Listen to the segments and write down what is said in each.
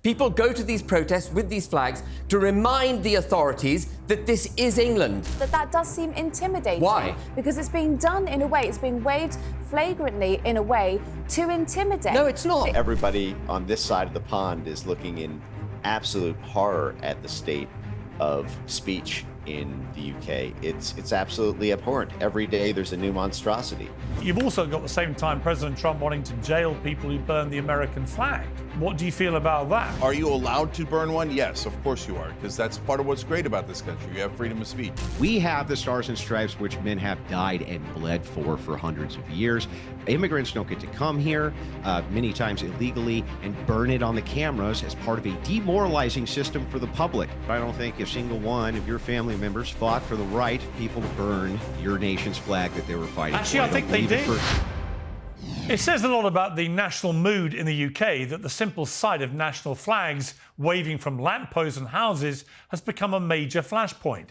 People go to these protests with these flags to remind the authorities that this is England. That does seem intimidating. Why? Because it's being done in a way, it's being waved flagrantly in a way to intimidate. No, it's not. Everybody on this side of the pond is looking in absolute horror at the state of speech in the UK. It's absolutely abhorrent. Every day there's a new monstrosity. You've also got, at the same time, President Trump wanting to jail people who burn the American flag. What do you feel about that? Are you allowed to burn one? Yes, of course you are, because that's part of what's great about this country. You have freedom of speech. We have the Stars and Stripes, which men have died and bled for hundreds of years. Immigrants don't get to come here, many times illegally, and burn it on the cameras as part of a demoralizing system for the public. I don't think a single one of your family members fought for the right of people to burn your nation's flag that they were fighting Actually, for. I think they did. It says a lot about the national mood in the UK that the simple sight of national flags waving from lampposts and houses has become a major flashpoint.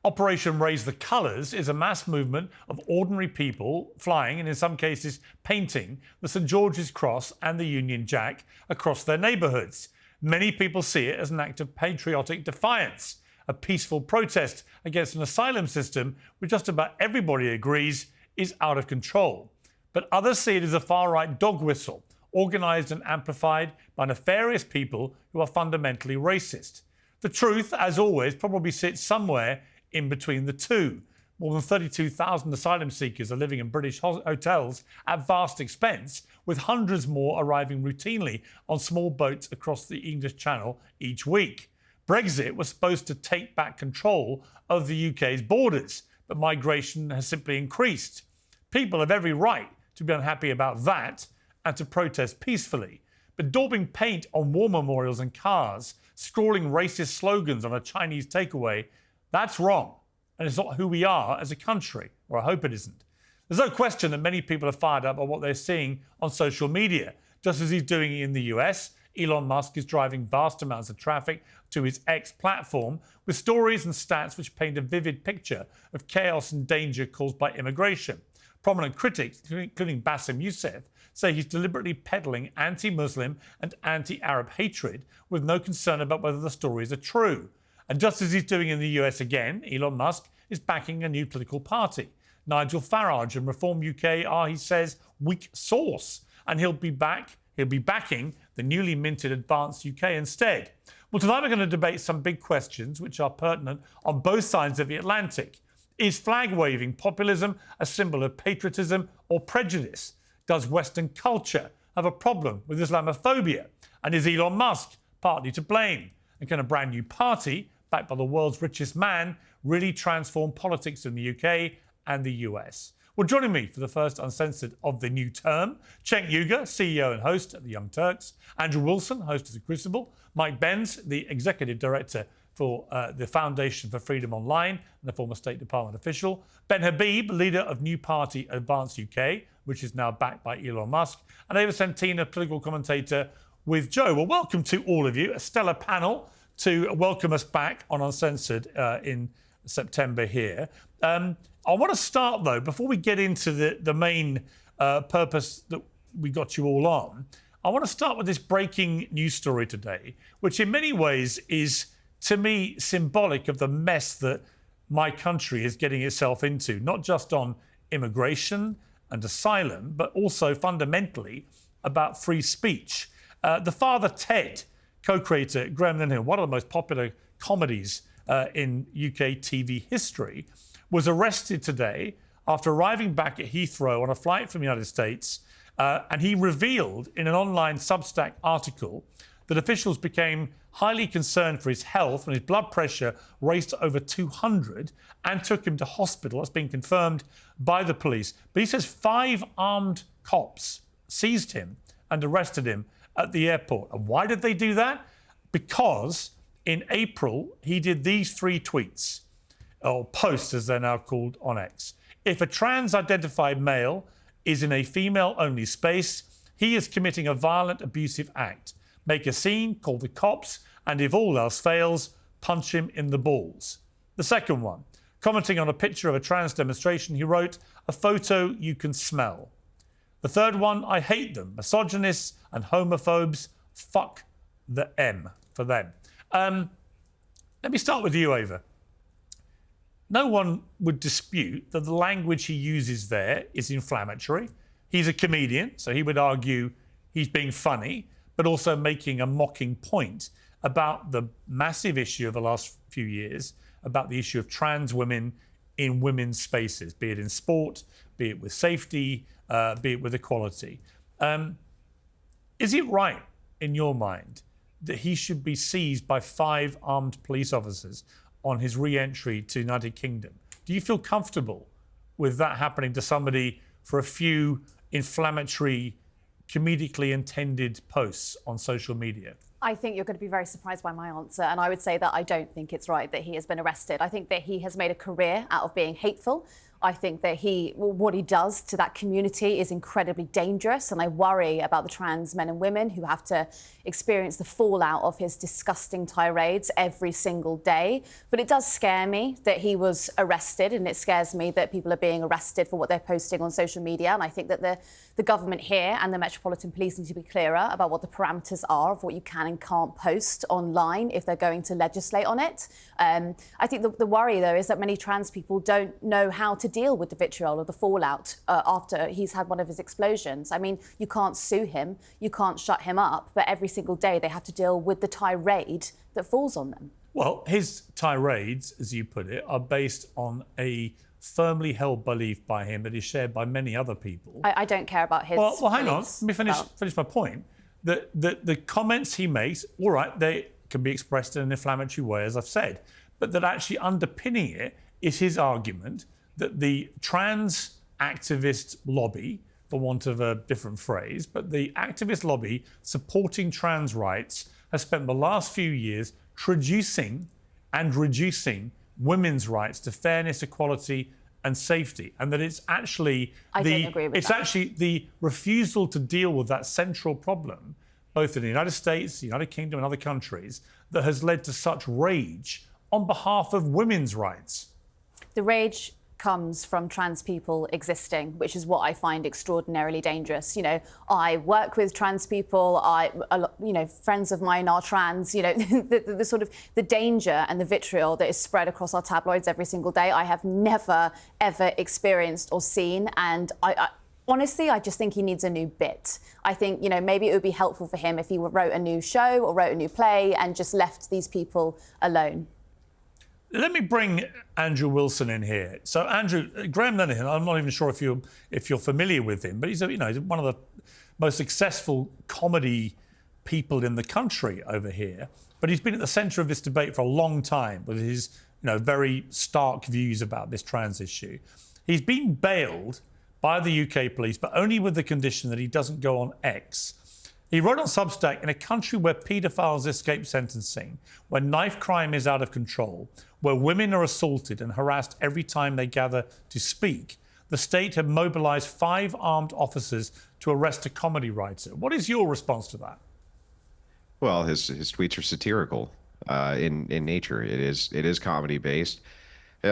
Operation Raise the Colours is a mass movement of ordinary people flying and, in some cases, painting the St George's Cross and the Union Jack across their neighbourhoods. Many people see it as an act of patriotic defiance, a peaceful protest against an asylum system which just about everybody agrees is out of control. But others see it as a far-right dog whistle, organised and amplified by nefarious people who are fundamentally racist. The truth, as always, probably sits somewhere in between the two. More than 32,000 asylum seekers are living in British hotels at vast expense, with hundreds more arriving routinely on small boats across the English Channel each week. Brexit was supposed to take back control of the UK's borders, but migration has simply increased. People have every right to be unhappy about that and to protest peacefully. But daubing paint on war memorials and cars, scrawling racist slogans on a Chinese takeaway, that's wrong. And it's not who we are as a country, or I hope it isn't. There's no question that many people are fired up by what they're seeing on social media. Just as he's doing in the US, Elon Musk is driving vast amounts of traffic to his X platform with stories and stats which paint a vivid picture of chaos and danger caused by immigration. Prominent critics, including Bassem Youssef, say he's deliberately peddling anti-Muslim and anti-Arab hatred with no concern about whether the stories are true. And just as he's doing in the US again, Elon Musk is backing a new political party. Nigel Farage and Reform UK are, he says, weak sauce, and he'll be backing the newly minted Advance UK instead. Well, tonight we're going to debate some big questions which are pertinent on both sides of the Atlantic. Is flag-waving populism a symbol of patriotism or prejudice? Does Western culture have a problem with Islamophobia? And is Elon Musk partly to blame? And can a brand new party, backed by the world's richest man, really transform politics in the UK and the US? Well, joining me for the first Uncensored of the new term, Cenk Uygur, CEO and host at the Young Turks, Andrew Wilson, host of the Crucible, Mike Benz, the Executive Director for the Foundation for Freedom Online and a former State Department official, Ben Habib, leader of new party Advance UK, which is now backed by Elon Musk, and Ava Santina, political commentator with Joe. Well, welcome to all of you, a stellar panel to welcome us back on Uncensored in September here. I want to start, though, before we get into the main purpose that we got you all on, I want to start with this breaking news story today, which in many ways is, to me, symbolic of the mess that my country is getting itself into, not just on immigration and asylum, but also fundamentally about free speech. The Father Ted co-creator Graham Linehan, one of the most popular comedies in UK TV history, was arrested today after arriving back at Heathrow on a flight from the United States, and he revealed in an online Substack article that officials became highly concerned for his health and his blood pressure raised to over 200 and took him to hospital. That's been confirmed by the police. But he says 5 armed cops seized him and arrested him at the airport. And why did they do that? Because in April, he did these 3 tweets, or posts as they're now called on X. If a trans-identified male is in a female-only space, he is committing a violent, abusive act. Make a scene, call the cops, and if all else fails, punch him in the balls. The second one, commenting on a picture of a trans demonstration, he wrote, a photo you can smell. The third one, I hate them, misogynists and homophobes, fuck the M for them. Let me start with you, Ava. No one would dispute that the language he uses there is inflammatory. He's a comedian, so he would argue he's being funny, but also making a mocking point about the massive issue of the last few years, about the issue of trans women in women's spaces, be it in sport, be it with safety, be it with equality. Is it right, in your mind, that he should be seized by 5 armed police officers on his re-entry to the United Kingdom? Do you feel comfortable with that happening to somebody for a few inflammatory, comedically intended posts on social media? I think you're going to be very surprised by my answer, and I would say that I don't think it's right that he has been arrested. I think that he has made a career out of being hateful. I think that what he does to that community is incredibly dangerous, and I worry about the trans men and women who have to experience the fallout of his disgusting tirades every single day. But it does scare me that he was arrested, and it scares me that people are being arrested for what they're posting on social media. And I think that the government here and the Metropolitan Police need to be clearer about what the parameters are of what you can and can't post online if they're going to legislate on it. I think the worry, though, is that many trans people don't know how to deal with the vitriol or the fallout after he's had one of his explosions. I mean, you can't sue him, you can't shut him up, but every single day they have to deal with the tirade that falls on them. Well, his tirades, as you put it, are based on a firmly held belief by him that is shared by many other people. I don't care about his Well, hang on, beliefs. let me finish my point. The comments he makes, all right, they can be expressed in an inflammatory way, as I've said, but that actually underpinning it is his argument that the trans activist lobby, for want of a different phrase, but the activist lobby supporting trans rights has spent the last few years traducing and reducing women's rights to fairness, equality and safety, and that it's actually actually the refusal to deal with that central problem, both in the United States, the United Kingdom and other countries, that has led to such rage on behalf of women's rights. The rage comes from trans people existing, which is what I find extraordinarily dangerous. You know, I work with trans people. Friends of mine are trans. You know, the sort of the danger and the vitriol that is spread across our tabloids every single day, I have never ever experienced or seen. And honestly, I just think he needs a new bit. I think, maybe it would be helpful for him if he wrote a new show or wrote a new play and just left these people alone. Let me bring Andrew Wilson in here. So, Andrew, Graham Linehan, I'm not even sure if you're familiar with him, but he's one of the most successful comedy people in the country over here. But he's been at the centre of this debate for a long time with his very stark views about this trans issue. He's been bailed by the UK police, but only with the condition that he doesn't go on X. He wrote on Substack, in a country where paedophiles escape sentencing, where knife crime is out of control, where women are assaulted and harassed every time they gather to speak, the state have mobilised 5 armed officers to arrest a comedy writer. What is your response to that? Well, his tweets are satirical in nature. It is comedy based.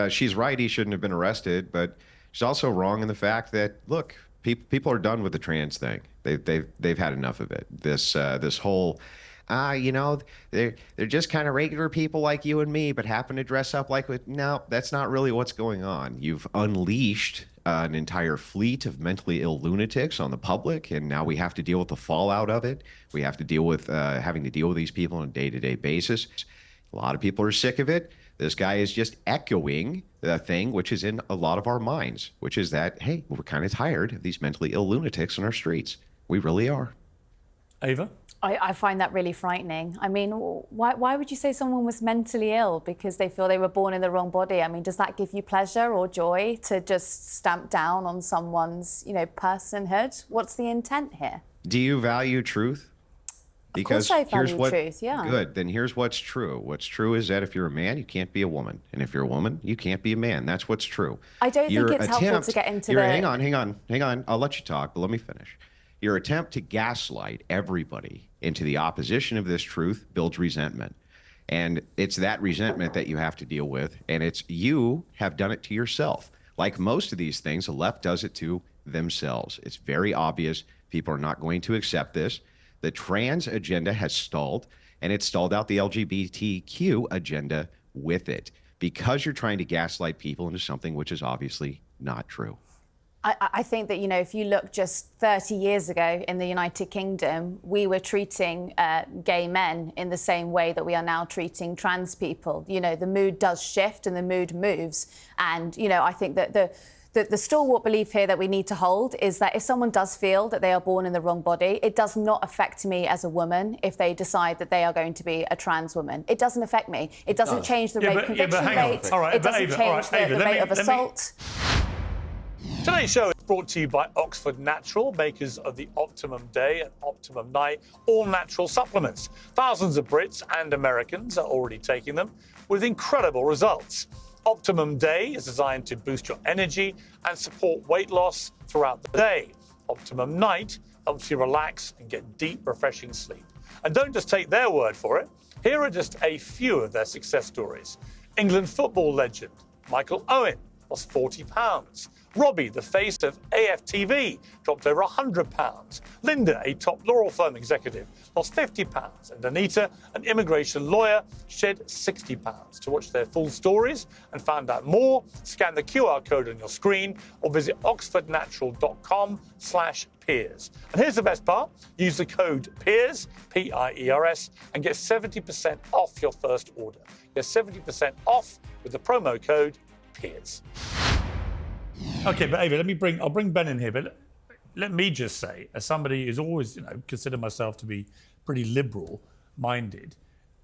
She's right. He shouldn't have been arrested, but she's also wrong in the fact that, look, people are done with the trans thing. They've had enough of it. This whole, they're just kind of regular people like you and me, but happen to dress up like it. No, that's not really what's going on. You've unleashed an entire fleet of mentally ill lunatics on the public, and now we have to deal with the fallout of it. We have to deal with having to deal with these people on a day-to-day basis. A lot of people are sick of it. This guy is just echoing the thing which is in a lot of our minds, which is that, hey, we're kind of tired of these mentally ill lunatics on our streets. We really are. Ava? I find that really frightening. I mean, why would you say someone was mentally ill because they feel they were born in the wrong body? I mean, does that give you pleasure or joy to just stamp down on someone's, personhood? What's the intent here? Do you value truth? Because of course I value truth, yeah. Good, then here's what's true. What's true is that if you're a man, you can't be a woman. And if you're a woman, you can't be a man. That's what's true. I don't think it's helpful to get into Hang on. I'll let you talk, but let me finish. Your attempt to gaslight everybody into the opposition of this truth builds resentment. And it's that resentment that you have to deal with. And it's you have done it to yourself. Like most of these things, the left does it to themselves. It's very obvious. People are not going to accept this. The trans agenda has stalled. and it stalled out the LGBTQ agenda with it because you're trying to gaslight people into something which is obviously not true. I think that, you know, if you look just 30 years ago in the United Kingdom, we were treating gay men in the same way that we are now treating trans people. You know, the mood does shift and the mood moves. And, you know, I think that the stalwart belief here that we need to hold is that if someone does feel that they are born in the wrong body, it does not affect me as a woman if they decide that they are going to be a trans woman. It doesn't affect me. It doesn't change the rape conviction rate. All right, it doesn't change the rate of assault. Today's show is brought to you by Oxford Natural, makers of the Optimum Day and Optimum Night all-natural supplements. Thousands of Brits and Americans are already taking them with incredible results. Optimum Day is designed to boost your energy and support weight loss throughout the day. Optimum Night helps you relax and get deep, refreshing sleep. And don't just take their word for it. Here are just a few of their success stories. England football legend Michael Owen lost 40 pounds. Robbie, the face of AFTV, dropped over 100 pounds. Linda, a top law firm executive, lost 50 pounds. And Anita, an immigration lawyer, shed 60 pounds. To watch their full stories and find out more, scan the QR code on your screen or visit oxfordnatural.com/Piers. And here's the best part. Use the code PIERS, P-I-E-R-S, and get 70% off your first order. Get 70% off with the promo code PIERS. OK, but Ava, I'll bring Ben in here, but let me just say, as somebody who's always, you know, considered myself to be pretty liberal-minded,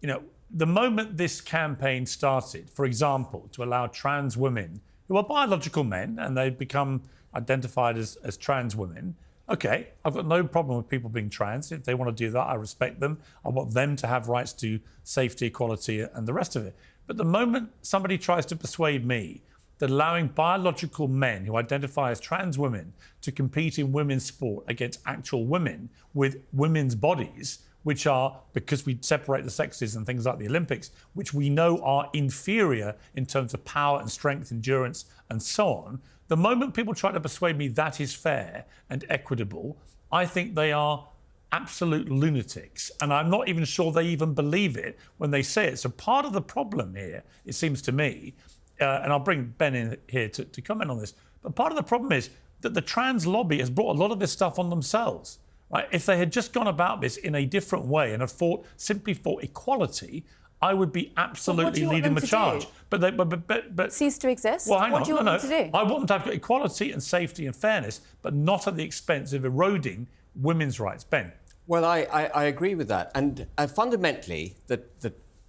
you know, the moment this campaign started, for example, to allow trans women, who are biological men, and they've become identified as trans women, OK, I've got no problem with people being trans. If they want to do that, I respect them. I want them to have rights to safety, equality, and the rest of it. But the moment somebody tries to persuade me that allowing biological men who identify as trans women to compete in women's sport against actual women with women's bodies, which are, because we separate the sexes and things like the Olympics, which we know are inferior in terms of power and strength, endurance, and so on, the moment people try to persuade me that is fair and equitable, I think they are absolute lunatics. And I'm not even sure they even believe it when they say it. So part of the problem here, it seems to me, and I'll bring Ben in here to comment on this, but part of the problem is that the trans lobby has brought a lot of this stuff on themselves. Right? If they had just gone about this in a different way and had fought simply for equality, I would be absolutely leading the charge. But cease to exist? Well, hang on. What do you want them to do? I want them to have equality and safety and fairness, but not at the expense of eroding women's rights. Ben? Well, I agree with that. And fundamentally, the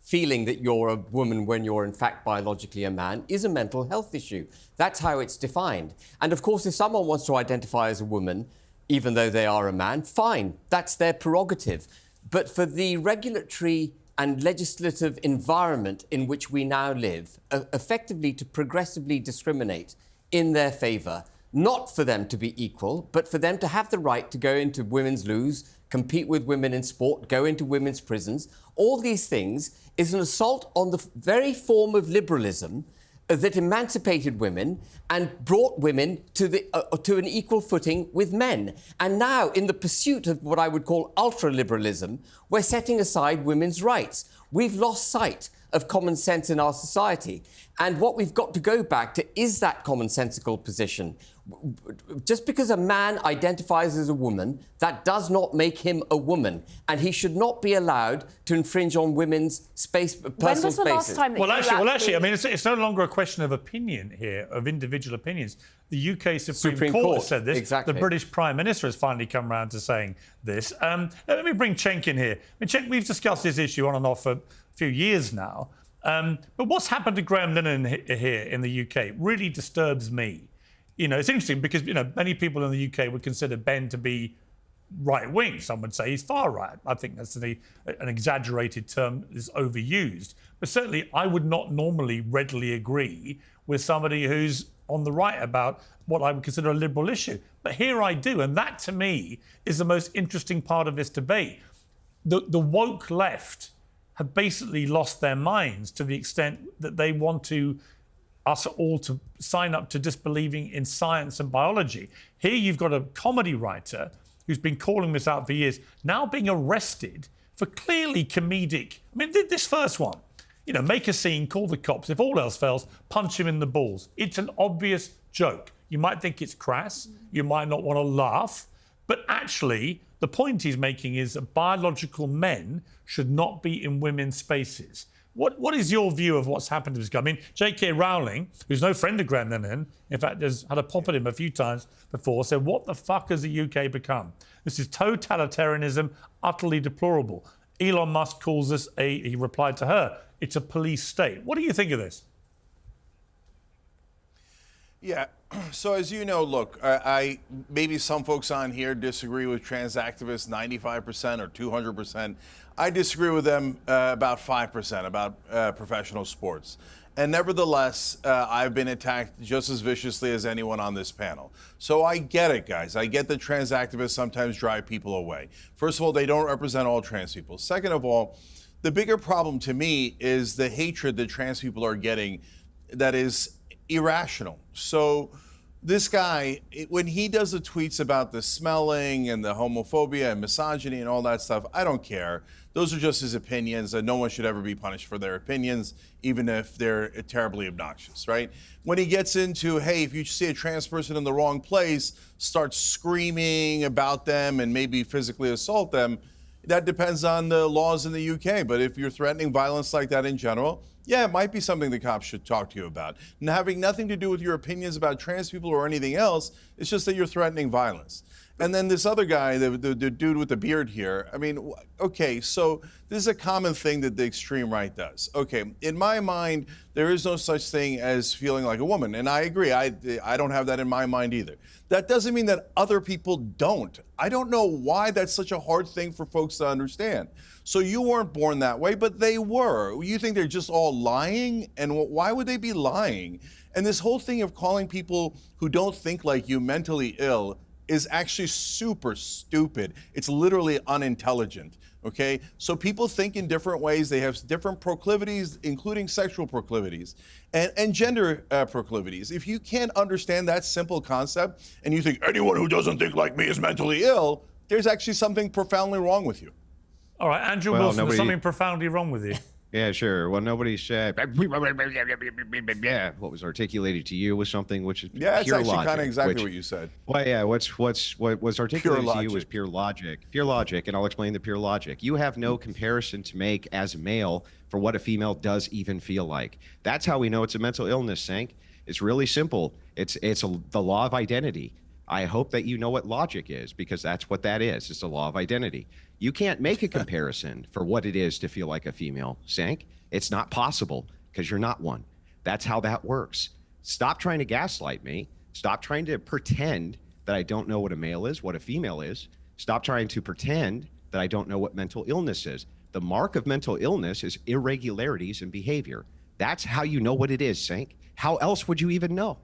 feeling that you're a woman when you're in fact biologically a man is a mental health issue. That's how it's defined. And of course, if someone wants to identify as a woman, even though they are a man, fine, that's their prerogative. But for the regulatory and legislative environment in which we now live, effectively to progressively discriminate in their favour, not for them to be equal, but for them to have the right to go into women's loos, compete with women in sport, go into women's prisons, all these things is an assault on the very form of liberalism that emancipated women and brought women to an equal footing with men. And now, in the pursuit of what I would call ultra-liberalism, we're setting aside women's rights. We've lost sight of common sense in our society. And what we've got to go back to is that commonsensical position. Just because a man identifies as a woman, that does not make him a woman. And he should not be allowed to infringe on women's space, personal spaces. When was the last time that actually, I mean, it's no longer a question of opinion here, of individual opinions. The UK Supreme Court has said this. Exactly. The British Prime Minister has finally come around to saying this. Let me bring Cenk in here. I mean, Cenk, we've discussed this issue on and off for a few years now. But what's happened to Graham Linehan here in the UK really disturbs me. You know, it's interesting because, you know, many people in the UK would consider Ben to be right-wing. Some would say he's far-right. I think that's an exaggerated term that's overused. But certainly I would not normally readily agree with somebody who's on the right about what I would consider a liberal issue. But here I do, and that, to me, is the most interesting part of this debate. The woke left have basically lost their minds to the extent that they want us all to sign up to disbelieving in science and biology. Here you've got a comedy writer who's been calling this out for years, now being arrested for clearly comedic. I mean, this first one, you know, make a scene, call the cops. If all else fails, punch him in the balls. It's an obvious joke. You might think it's crass. You might not want to laugh. But actually, the point he's making is that biological men should not be in women's spaces. What is your view of what's happened to this guy? I mean, J.K. Rowling, who's no friend of Graham Linehan, in fact, has had a pop at him a few times before, said, what the fuck has the UK become? This is totalitarianism, utterly deplorable. Elon Musk calls this he replied to her, it's a police state. What do you think of this? Yeah, so as you know, look, I maybe some folks on here disagree with trans activists 95% or 200%. I disagree with them about 5% about professional sports. And nevertheless, I've been attacked just as viciously as anyone on this panel. So I get it, guys. I get that trans activists sometimes drive people away. First of all, they don't represent all trans people. Second of all, the bigger problem to me is the hatred that trans people are getting that is irrational. So this guy, when he does the tweets about the smelling and the homophobia and misogyny and all that stuff, I don't care. Those are just his opinions, and no one should ever be punished for their opinions, even if they're terribly obnoxious, right? When he gets into, hey, if you see a trans person in the wrong place, start screaming about them and maybe physically assault them, that depends on the laws in the UK. But if you're threatening violence like that in general, yeah, it might be something the cops should talk to you about. And having nothing to do with your opinions about trans people or anything else, it's just that you're threatening violence. And then this other guy, the dude with the beard here, I mean, okay, so this is a common thing that the extreme right does. Okay, in my mind, there is no such thing as feeling like a woman. And I agree, I don't have that in my mind either. That doesn't mean that other people don't. I don't know why that's such a hard thing for folks to understand. So you weren't born that way, but they were. You think they're just all lying? And why would they be lying? And this whole thing of calling people who don't think like you mentally ill is actually super stupid. It's literally unintelligent, okay? So people think in different ways. They have different proclivities, including sexual proclivities and gender proclivities. If you can't understand that simple concept and you think anyone who doesn't think like me is mentally ill, there's actually something profoundly wrong with you. All right, Andrew Wilson, there's something profoundly wrong with you. Yeah, sure. Well, nobody said, yeah, what was articulated to you was something which is yeah, pure it's actually logic. Kind of exactly what you said. Well, yeah, what was articulated to you was pure logic. Pure logic, and I'll explain the pure logic. You have no comparison to make as a male for what a female does even feel like. That's how we know it's a mental illness, Cenk. It's really simple. It's the law of identity. I hope that you know what logic is, because that's what that is. It's the law of identity. You can't make a comparison for what it is to feel like a female, Cenk. It's not possible, because you're not one. That's how that works. Stop trying to gaslight me. Stop trying to pretend that I don't know what a male is, what a female is. Stop trying to pretend that I don't know what mental illness is. The mark of mental illness is irregularities in behavior. That's how you know what it is, Cenk. How else would you even know?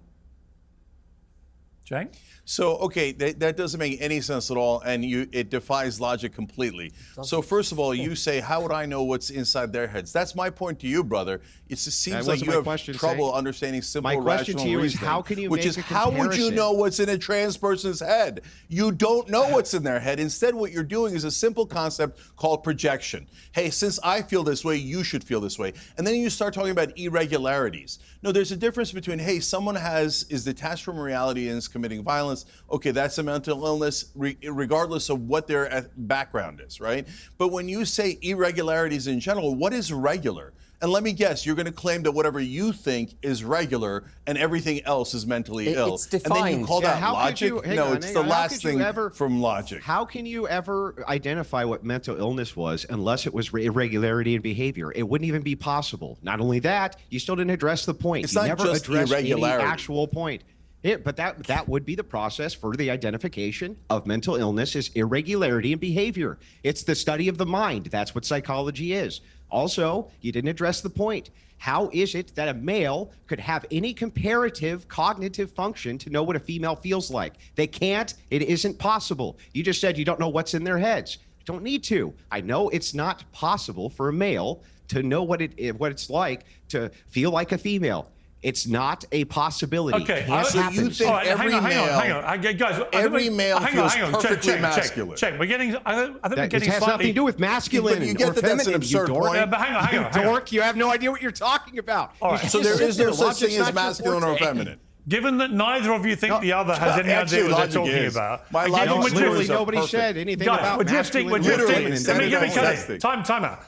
Jane? So, okay, that doesn't make any sense at all, and it defies logic completely. So, first of all, you say, how would I know what's inside their heads? That's my point to you, brother. It seems like you have trouble understanding simple, rational reasoning. My question to you is, how can you make a comparison? How would you know what's in a trans person's head? You don't know what's in their head. Instead, what you're doing is a simple concept called projection. Hey, since I feel this way, you should feel this way. And then you start talking about irregularities. No, there's a difference between, hey, someone is detached from reality and is committing violence. Okay, that's a mental illness, regardless of what their background is, right? But when you say irregularities in general, what is regular? And let me guess, you're going to claim that whatever you think is regular and everything else is mentally ill. It's defined. And then you call that logic? No, it's the last thing from logic. How can you ever identify what mental illness was unless it was irregularity in behavior? It wouldn't even be possible. Not only that, you still didn't address the point. It's you not never just addressed any irregularity. actual point. Yeah, but that would be the process for the identification of mental illness is irregularity in behavior. It's the study of the mind. That's what psychology is. Also, you didn't address the point. How is it that a male could have any comparative cognitive function to know what a female feels like? They can't. It isn't possible. You just said you don't know what's in their heads. You don't need to. I know it's not possible for a male to know what it's like to feel like a female. It's not a possibility. Okay, Can't so happen. you think All right, every hang male, on, guys. every male feels perfectly check, masculine. Check. We're getting. I think we're It getting has slightly. nothing to do with masculine But you or get that that's an feminine, you absurd dork. point. But hang on. You dork, you have no idea what you're talking about. All right, You So just there sit is no there. such Logic's thing as not your masculine or forte. feminine. Given that neither of you think the other has any Actually, idea what logic they're talking is. about, My and logic given is we're literally drifting, Nobody perfect. said anything guys, about we're drifting. masculine We're or drifting. feminine. Literally, Let me cut fantastic. it. Time out.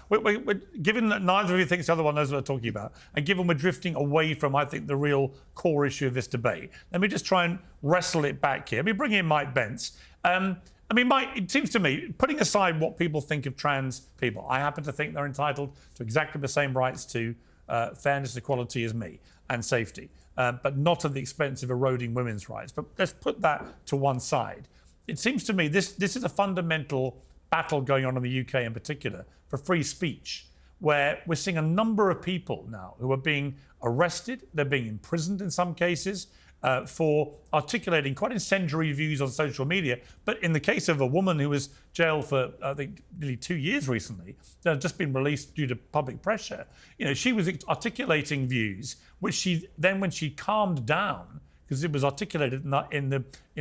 Given that neither of you thinks the other one knows what they're talking about, and given we're drifting away from, I think, the real core issue of this debate, let me just try and wrestle it back here. Let me bring in Mike Benz. Mike, it seems to me, putting aside what people think of trans people, I happen to think they're entitled to exactly the same rights to fairness, equality as me, and safety, but not at the expense of eroding women's rights. But let's put that to one side. It seems to me this is a fundamental battle going on in the UK in particular for free speech, where we're seeing a number of people now who are being arrested, they're being imprisoned in some cases, for articulating quite incendiary views on social media. But in the case of a woman who was jailed for, I think, nearly 2 years recently, that had just been released due to public pressure, she was articulating views which she then, when she calmed down, because it was articulated in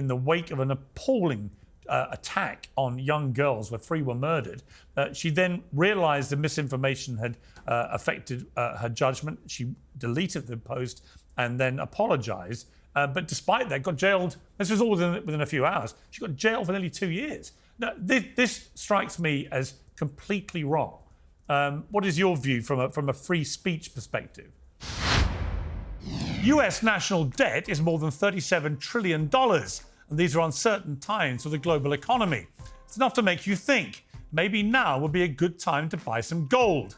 the wake of an appalling attack on young girls where 3 were murdered, she then realized the misinformation had affected her judgment. She deleted the post and then apologized. But despite that, got jailed. This was all within a few hours. She got jailed for nearly 2 years. Now, this strikes me as completely wrong. What is your view from a free speech perspective? US national debt is more than $37 trillion, and these are uncertain times for the global economy. It's enough to make you think, maybe now would be a good time to buy some gold.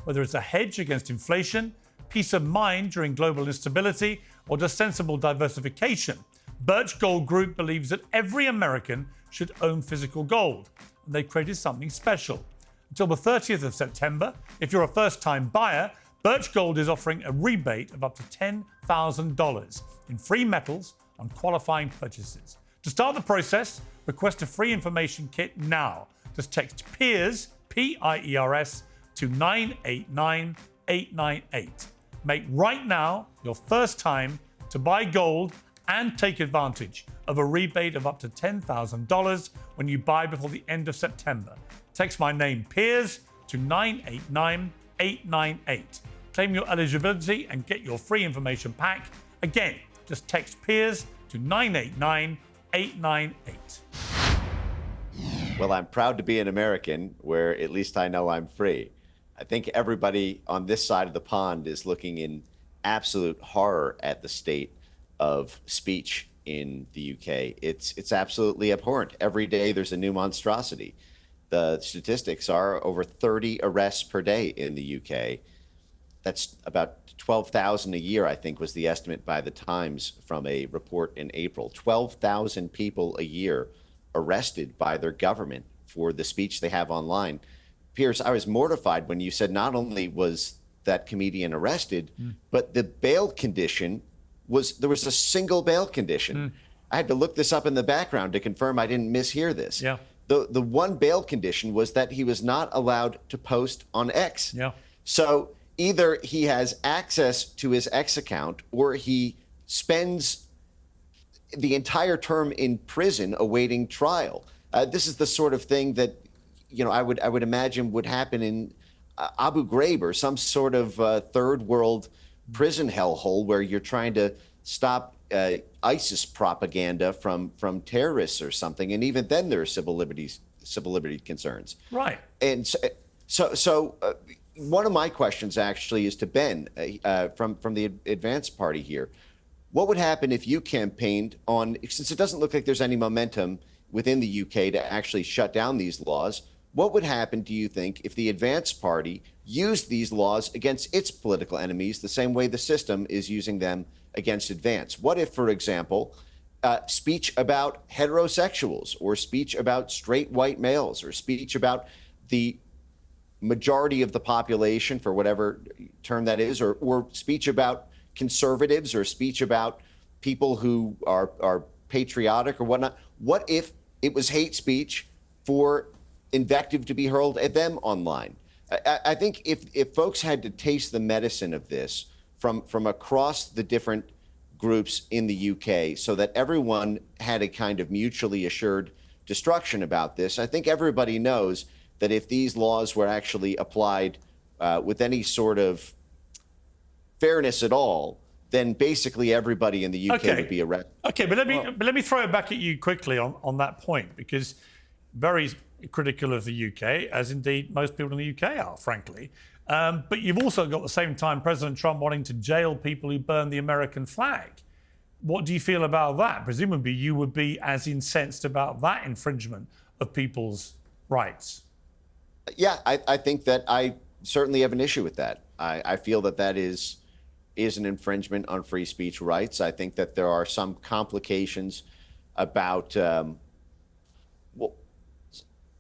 Whether it's a hedge against inflation, peace of mind during global instability, or just sensible diversification, BIRCH Gold Group believes that every American should own physical gold, and they've created something special. Until the 30th of September, if you're a first-time buyer, BIRCH Gold is offering a rebate of up to $10,000 in free metals on qualifying purchases. To start the process, request a free information kit now. Just text PIERS, P-I-E-R-S, to 989898. Make right now your first time to buy gold and take advantage of a rebate of up to $10,000 when you buy before the end of September. Text my name, Piers, to 989898. Claim your eligibility and get your free information pack. Again, just text Piers to 989898. Well, I'm proud to be an American where at least I know I'm free. I think everybody on this side of the pond is looking in absolute horror at the state of speech in the UK. It's absolutely abhorrent. Every day there's a new monstrosity. The statistics are over 30 arrests per day in the UK. That's about 12,000 a year, I think, was the estimate by the Times from a report in April. 12,000 people a year arrested by their government for the speech they have online. Piers, I was mortified when you said not only was that comedian arrested, but the bail condition there was a single bail condition. I had to look this up in the background to confirm I didn't mishear this. Yeah. The one bail condition was that he was not allowed to post on X. Yeah. So either he has access to his X account or he spends the entire term in prison awaiting trial. This is the sort of thing that I would imagine would happen in Abu Ghraib or some sort of third world prison hellhole where you're trying to stop ISIS propaganda from terrorists or something, and even then there are civil liberty concerns. Right. And so one of my questions actually is to Ben from the Advance Party here. What would happen if you campaigned on, since it doesn't look like there's any momentum within the UK to actually shut down these laws, what would happen, do you think, if the Advance Party used these laws against its political enemies the same way the system is using them against Advance? What if, for example, speech about heterosexuals or speech about straight white males or speech about the majority of the population, for whatever term that is, or speech about conservatives or speech about people who are patriotic or whatnot? What if it was hate speech for invective to be hurled at them online? I think if folks had to taste the medicine of this, from across the different groups in the UK so that everyone had a kind of mutually assured destruction about this. I think everybody knows that if these laws were actually applied with any sort of fairness at all, then basically everybody in the UK would be arrested. Okay, but let me throw it back at you quickly on that point, because very critical of the UK, as indeed most people in the UK are, frankly. But you've also got at the same time President Trump wanting to jail people who burn the American flag. What do you feel about that? Presumably you would be as incensed about that infringement of people's rights. Yeah, I think that I certainly have an issue with that. I feel that that is an infringement on free speech rights. I think that there are some complications about, well,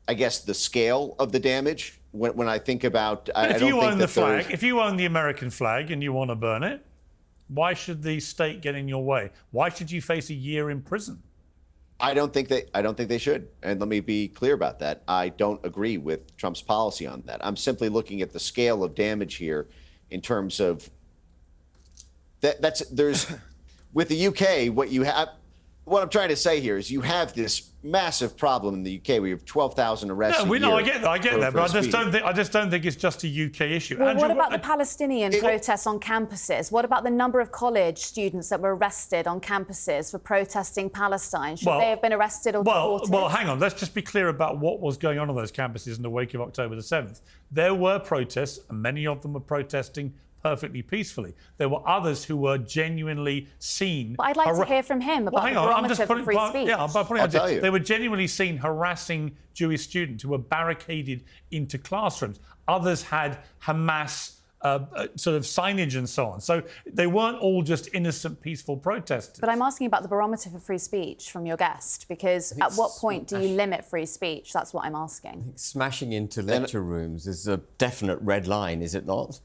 I guess, the scale of the damage. When I think about, if you own the flag, if you own the American flag and you want to burn it, why should the state get in your way? Why should you face a year in prison? I don't think they should. And let me be clear about that. I don't agree with Trump's policy on that. I'm simply looking at the scale of damage here in terms of there's with the UK, what I'm trying to say here is you have this massive problem in the UK. We have 12,000 arrests. I get that, but I just don't think it's just a UK issue. Well, Andrew, what about the Palestinian protests on campuses? What about the number of college students that were arrested on campuses for protesting Palestine? Should they have been arrested or deported? Well, hang on. Let's just be clear about what was going on those campuses in the wake of October the 7th. There were protests, and many of them were protesting perfectly peacefully. There were others who were genuinely seen. But I'd like to hear from him about the barometer for free speech. Yeah, I'll tell you. They were genuinely seen harassing Jewish students who were barricaded into classrooms. Others had Hamas sort of signage and so on. So they weren't all just innocent, peaceful protesters. But I'm asking about the barometer for free speech from your guest, because at what point do you limit free speech? That's what I'm asking. Smashing into lecture rooms is a definite red line, is it not?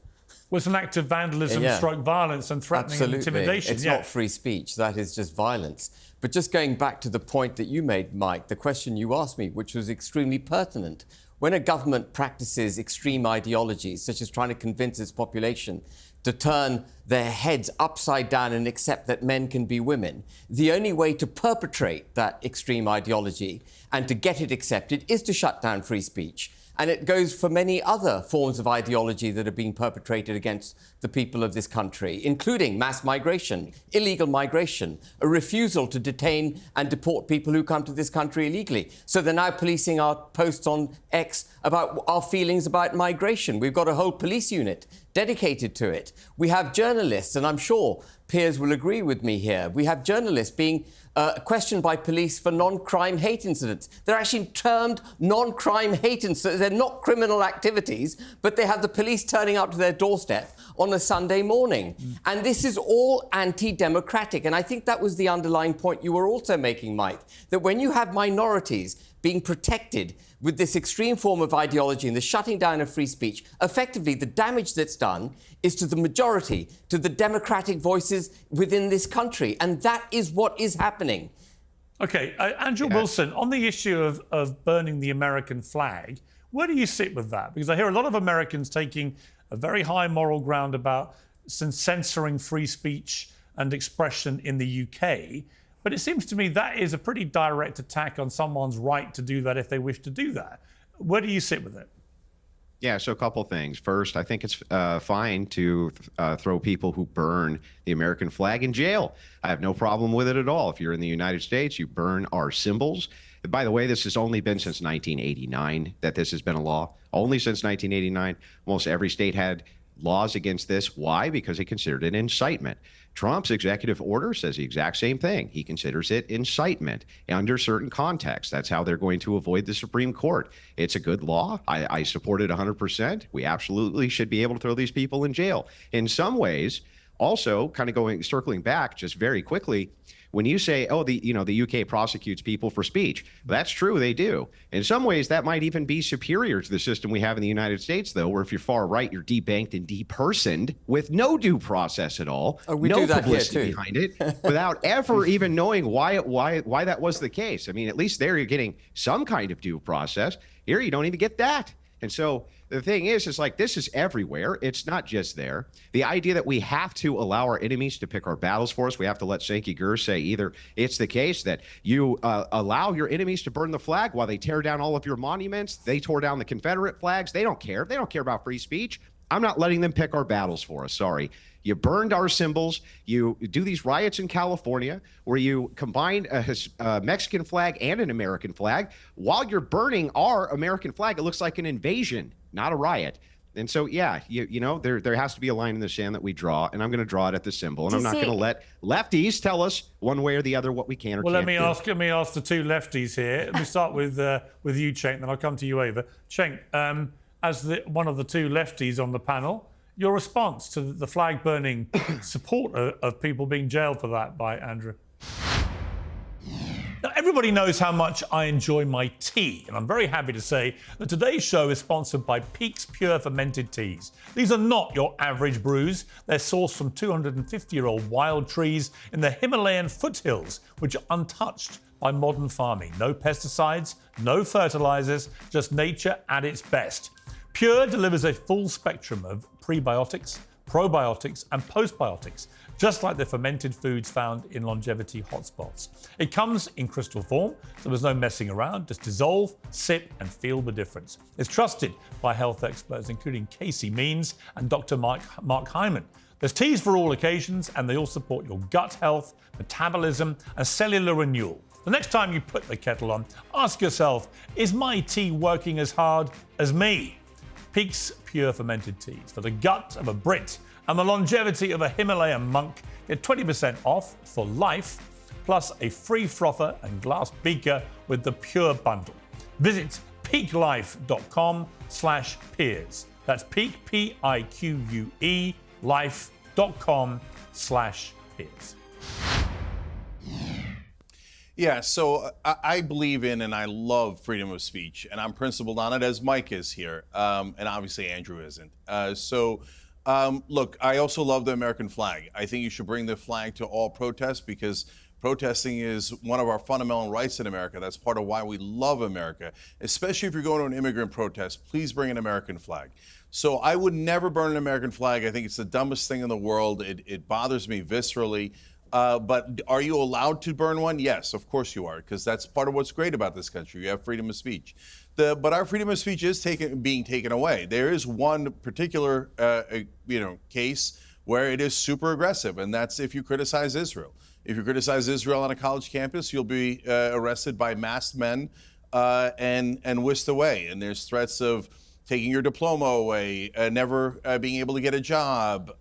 Was an act of vandalism, stroke violence and threatening and intimidation. It's not free speech, that is just violence. But just going back to the point that you made, Mike, the question you asked me, which was extremely pertinent. When a government practices extreme ideologies, such as trying to convince its population to turn their heads upside down and accept that men can be women, the only way to perpetrate that extreme ideology and to get it accepted is to shut down free speech. And it goes for many other forms of ideology that are being perpetrated against the people of this country, including mass migration, illegal migration, a refusal to detain and deport people who come to this country illegally. So they're now policing our posts on X about our feelings about migration. We've got a whole police unit dedicated to it. We have journalists, and I'm sure Piers will agree with me here, we have journalists being questioned by police for non-crime hate incidents. They're actually termed non-crime hate incidents. They're not criminal activities, but they have the police turning up to their doorstep on a Sunday morning. And this is all anti-democratic. And I think that was the underlying point you were also making, Mike, that when you have minorities being protected with this extreme form of ideology and the shutting down of free speech, effectively the damage that's done is to the majority, to the democratic voices within this country. And that is what is happening. OK, Andrew Wilson, on the issue of burning the American flag, where do you sit with that? Because I hear a lot of Americans taking a very high moral ground about censoring free speech and expression in the UK. But it seems to me that is a pretty direct attack on someone's right to do that if they wish to do that. Where do you sit with it? Yeah, so a couple things. First, I think it's fine to throw people who burn the American flag in jail. I have no problem with it at all. If you're in the United States, you burn our symbols. And by the way, this has only been since 1989 that this has been a law. Only since 1989. Almost every state had laws against this. Why? Because they considered it incitement. Trump's executive order says the exact same thing. He considers it incitement under certain contexts. That's how they're going to avoid the Supreme Court. It's a good law. I support it 100%. We absolutely should be able to throw these people in jail. In some ways, also kind of circling back just very quickly, when you say, oh, the UK prosecutes people for speech, that's true, they do. In some ways, that might even be superior to the system we have in the United States, though, where if you're far right, you're debanked and depersoned with no due process at all, no publicity behind it, without ever even knowing why that was the case. I mean, at least there you're getting some kind of due process. Here, you don't even get that. And so the thing is like, this is everywhere. It's not just there. The idea that we have to allow our enemies to pick our battles for us, we have to let Cenk Uygur say either it's the case that you allow your enemies to burn the flag while they tear down all of your monuments. They tore down the Confederate flags. They don't care. They don't care about free speech. I'm not letting them pick our battles for us. Sorry. You burned our symbols. You do these riots in California where you combine a Mexican flag and an American flag. While you're burning our American flag, it looks like an invasion, not a riot. And so, yeah, you know, there has to be a line in the sand that we draw, and I'm going to draw it at the symbol. And I'm not going to let lefties tell us one way or the other what we can or can't do. Well, let me ask the two lefties here. Let me start with you, Cenk, then I'll come to you, Ava. Cenk, as one of the two lefties on the panel, your response to the flag burning support of people being jailed for that by Andrew? Now, everybody knows how much I enjoy my tea, and I'm very happy to say that today's show is sponsored by PIQUE's Pure Fermented Teas. These are not your average brews. They're sourced from 250-year-old wild trees in the Himalayan foothills, which are untouched by modern farming. No pesticides, no fertilizers, just nature at its best. Pure delivers a full spectrum of prebiotics, probiotics, and postbiotics, just like the fermented foods found in longevity hotspots. It comes in crystal form, so there's no messing around. Just dissolve, sip, and feel the difference. It's trusted by health experts, including Casey Means and Dr. Mark Hyman. There's teas for all occasions, and they all support your gut health, metabolism, and cellular renewal. The next time you put the kettle on, ask yourself, is my tea working as hard as me? PIQUE's Pure Fermented Teas for the gut of a Brit and the longevity of a Himalayan monk. Get 20% off for life, plus a free frother and glass beaker with the Pure Bundle. Visit peaquelife.com/peers. That's peak, P-I-Q-U-E, life.com/peers. Yeah, so I believe in and I love freedom of speech, and I'm principled on it, as Mike is here, and obviously Andrew isn't. Look, I also love the American flag. I think you should bring the flag to all protests because protesting is one of our fundamental rights in America. That's part of why we love America, especially if you're going to an immigrant protest. Please bring an American flag. So I would never burn an American flag. I think it's the dumbest thing in the world. It bothers me viscerally. But are you allowed to burn one? Yes, of course you are, because that's part of what's great about this country. You have freedom of speech. But our freedom of speech is being taken away. There is one particular case where it is super aggressive, and that's if you criticize Israel. If you criticize Israel on a college campus, you'll be arrested by masked men and whisked away. And there's threats of taking your diploma away, never being able to get a job,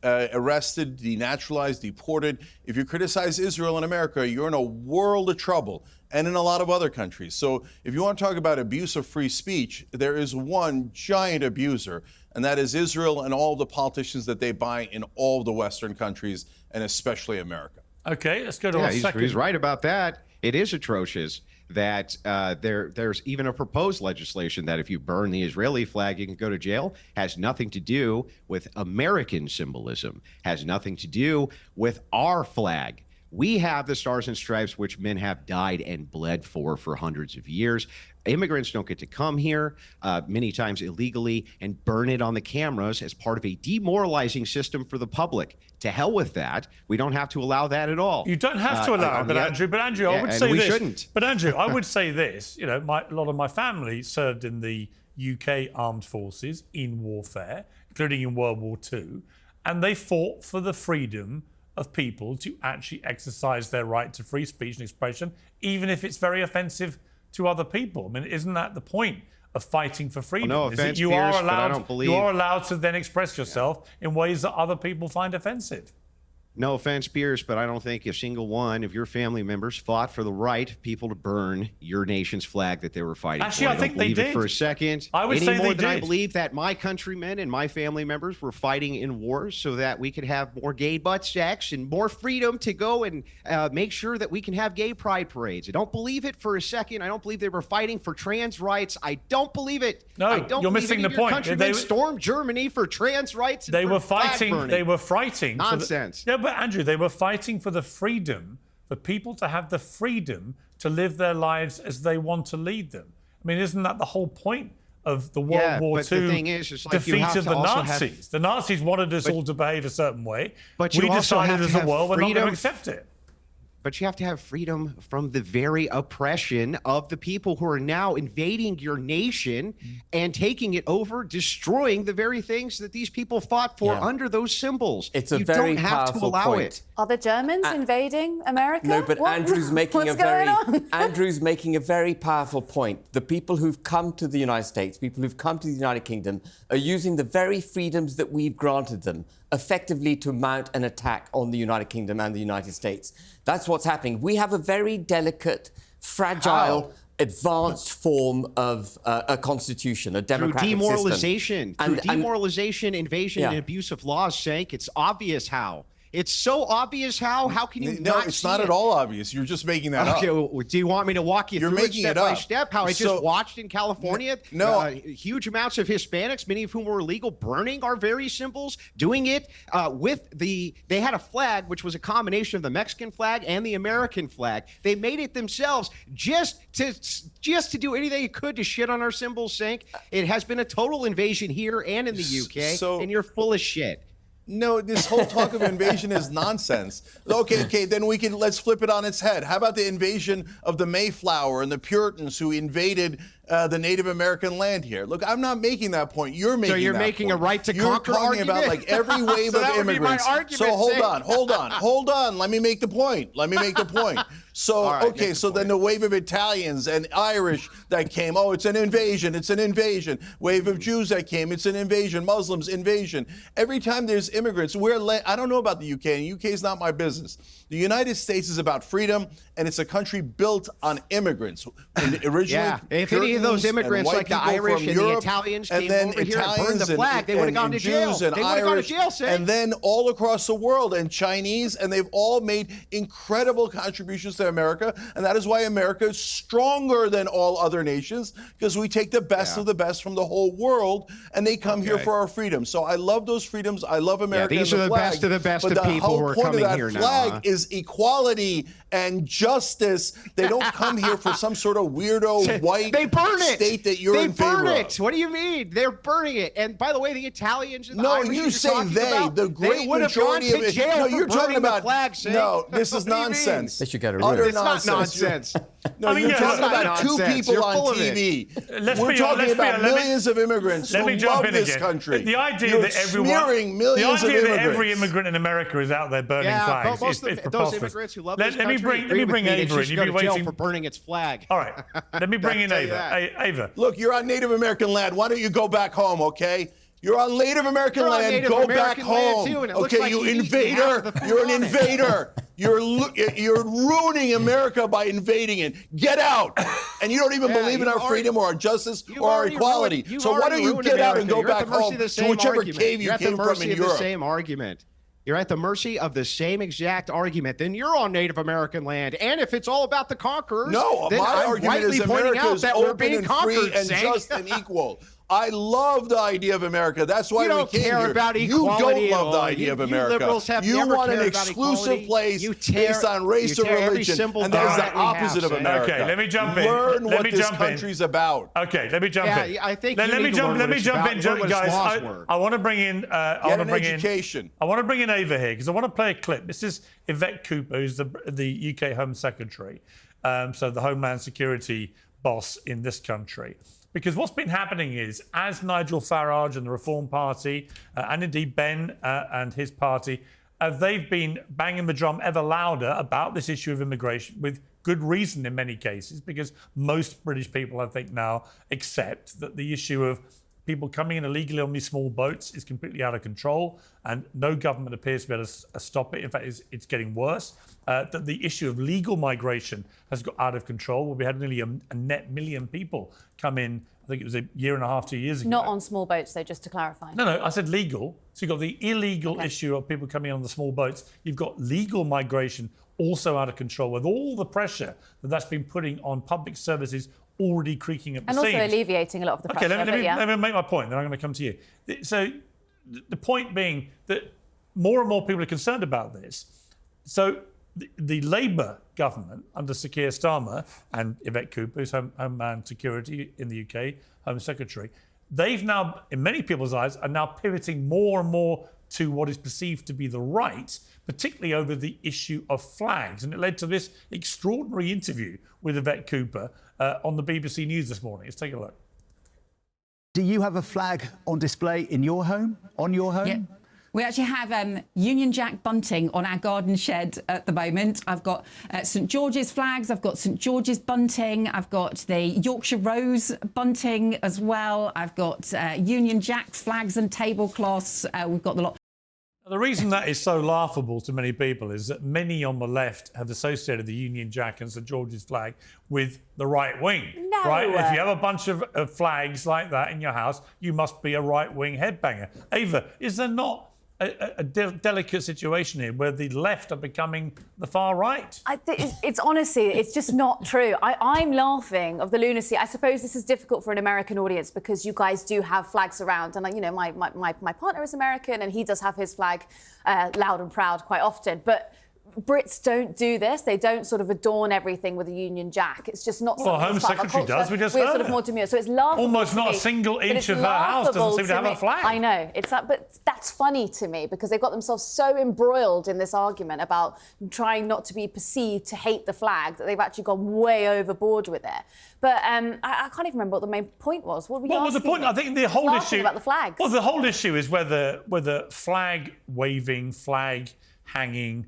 arrested, denaturalized, deported. If you criticize Israel in America, you're in a world of trouble, and in a lot of other countries. So if you want to talk about abuse of free speech, there is one giant abuser, and that is Israel and all the politicians that they buy in all the Western countries, and especially America. Okay, let's go to our second. He's right about that. It is atrocious that there's even a proposed legislation that if you burn the Israeli flag, you can go to jail. Has nothing to do with American symbolism, has nothing to do with our flag. We have the stars and stripes, which men have died and bled for hundreds of years. Immigrants don't get to come here, many times illegally, and burn it on the cameras as part of a demoralizing system for the public. To hell with that. We don't have to allow that at all. You don't have to allow it, but Andrew, I would say this. Shouldn't. But Andrew, I would say this. You know, a lot of my family served in the UK armed forces in warfare, including in World War II, and they fought for the freedom of people to actually exercise their right to free speech and expression, even if it's very offensive to other people. I mean, isn't that the point of fighting for freedom? Well, no offense, Piers, but I don't believe... You are allowed to then express yourself in ways that other people find offensive. No offense, Piers, but I don't think a single one of your family members fought for the right of people to burn your nation's flag that they were fighting for. Actually, I think they did. For a second. I would say any more they than did. I believe that my countrymen and my family members were fighting in wars so that we could have more gay butt sex and more freedom to go and make sure that we can have gay pride parades. I don't believe it for a second. I don't believe they were fighting for trans rights. I don't believe it. No, I don't you're believe missing any the of your point. countrymen stormed Germany for trans rights. And They for were flag fighting. burning. They were fighting. Nonsense. Yeah, but Andrew, they were fighting for the freedom for people to have the freedom to live their lives as they want to lead them. I mean, isn't that the whole point of the World War II the thing is like defeat you have of to the also Nazis. The Nazis wanted us all to behave a certain way. But we you also decided have as to a have world we're not going to freedom. accept it. But you have to have freedom from the very oppression of the people who are now invading your nation and taking it over, destroying the very things that these people fought for under those symbols. It's a you very don't have to powerful allow point. it. Are the Germans invading America? No, but Andrew's making What's a very going on? Andrew's making a very powerful point. The people who've come to the United States, people who've come to the United Kingdom, are using the very freedoms that we've granted them effectively to mount an attack on the United Kingdom and the United States. That's what's happening. We have a very delicate, fragile, advanced form of a constitution, a democratic Through system. demoralization, invasion, and abuse of laws, Cenk. It's obvious how. It's so obvious how. How can you not it's see not it? at all obvious. You're just making that up. Okay, well, do you want me to walk you You're through making it step it by up. step? How I So- just watched in California, huge amounts of Hispanics, many of whom were illegal, burning our very symbols, doing it they had a flag which was a combination of the Mexican flag and the American flag. They made it themselves just to do anything they could to shit on our symbols, Cenk. It has been a total invasion here and in the UK, and you're full of shit. No, this whole talk of invasion is nonsense. Okay, then let's flip it on its head. How about the invasion of the Mayflower and the Puritans who invaded the Native American land here? Look, I'm not making that point. You're making that point. So you're making a right to conquer You're talking argument? about like every wave So of that would be my immigrants. argument, So hold Cenk. on. Let me make the point. So, All right, make the then the wave of Italians and Irish that came, it's an invasion. Wave of Jews that came, it's an invasion. Muslims, invasion. Every time there's immigrants, I don't know about the UK, and UK is not my business. The United States is about freedom, and it's a country built on immigrants. Originally, if any of those immigrants, like the Irish and the Italians, came over here and burned the flag, they would have gone to jail. Jews and They would have gone to Irish, jail, Cenk. and then all across the world, and Chinese, and they've all made incredible contributions to America, and that is why America is stronger than all other nations, because we take the best of the best from the whole world, and they come here for our freedom. So I love those freedoms. I love America. These and are the flag, best of the best but of people who are coming here here now. Flag is equality and justice. They don't come here for some sort of weirdo white state that you're in favor of. They burn it. What do you mean? They're burning it. And by the way, the Italians and the No, Irish you you're say talking they. about, The great they would have majority gone of to it. jail No, for you're talking burning about the flag, Cenk. No, this is What do you mean? nonsense. They should get rid Utter of it. It's not nonsense. nonsense. No, you're talking about two people You're on full of it. TV. We're talking about millions of immigrants who love this country. The idea You're that smearing millions of immigrants. every immigrant in America is out there burning flags most is of those preposterous. immigrants who love Let this me country bring agree with me. Ava in. She's You've going been to jail waiting for burning its flag. All right, let me bring in I'll tell you Ava. that. Ava. Look, you're on Native American land. Why don't you go back home, okay? You're on Native American You're on land. Native Go American back land, home. too, and it looks Okay, like you you're eating half of invader. the food You're an on it. invader. You're ruining America by invading it. Get out. And you don't even believe in our freedom or our justice or our equality. So why don't you get out and go back home to whichever cave you came from in Europe? The same argument. You're at the mercy of the same exact argument. Then you're on Native American land. And if it's all about the conquerors, no, then my I'm argument rightly is pointing America out is that we're open being and conquered, free and Cenk. just and equal. I love the idea of America. That's why You we don't came care here. about You equality don't at love the all. idea of You America. liberals have You never want an cared about exclusive equality. place You tear- based on race you or tear every religion, symbol and that is down the we have, opposite of Cenk. America. Okay, let me jump in. Learn Let what me this jump in. country's about. Okay, let me jump in. Yeah, I think let you me need to jump. learn Let what me it's jump about in, and learn what its guys. laws were. I want to bring in. I want Get to an bring education. in. I want to bring in Ava here because I want to play a clip. This is Yvette Cooper, who's the UK Home Secretary, so the Homeland Security boss in this country. Because what's been happening is, as Nigel Farage and the Reform Party, and indeed Ben and his party, they've been banging the drum ever louder about this issue of immigration, with good reason in many cases, because most British people, I think, now accept that the issue of people coming in illegally on these small boats is completely out of control, and no government appears to be able to stop it. In fact, it's getting worse. That the issue of legal migration has got out of control, where we had nearly a net million people come in, I think it was a year and a half, 2 years ago. Not on small boats, though, just to clarify. No, I said legal. So you've got the illegal issue of people coming on the small boats. You've got legal migration also out of control, with all the pressure that's been putting on public services already creaking up the And also seams. alleviating a lot of the pressure. Okay, let me make my point, then I'm going to come to you. So the point being that more and more people are concerned about this. So the Labour government under Sir Keir Starmer and Yvette Cooper, who's Homeland Security in the UK, Home Secretary, they've now, in many people's eyes, are now pivoting more and more to what is perceived to be the right, particularly over the issue of flags. And it led to this extraordinary interview with Yvette Cooper on the BBC News this morning. Let's take a look. Do you have a flag on display in your home, on your home? Yeah. We actually have Union Jack bunting on our garden shed at the moment. I've got St George's flags, I've got St George's bunting, I've got the Yorkshire Rose bunting as well. I've got Union Jack flags and tablecloths. We've got the lot. The reason that is so laughable to many people is that many on the left have associated the Union Jack and St George's flag with the right wing. No. Right? If you have a bunch of flags like that in your house, you must be a right-wing headbanger. Ava, is there not a delicate situation here where the left are becoming the far right? It's honestly, it's just not true. I'm laughing of the lunacy. I suppose this is difficult for an American audience because you guys do have flags around, and you know, my partner is American, and he does have his flag loud and proud quite often. But Brits don't do this. They don't sort of adorn everything with a Union Jack. It's just not. Well, Home Secretary does. We just We're heard sort of it. more demure. So it's laughable. Almost to not a me, single but inch it's of her house doesn't seem to have me. a flag. I know. It's that, but that's funny to me because they've got themselves so embroiled in this argument about trying not to be perceived to hate the flag that they've actually gone way overboard with it. But I can't even remember what the main point was. What were you What was the point? me? I think the whole issue about the flags. Well, the whole issue is whether flag waving, flag hanging,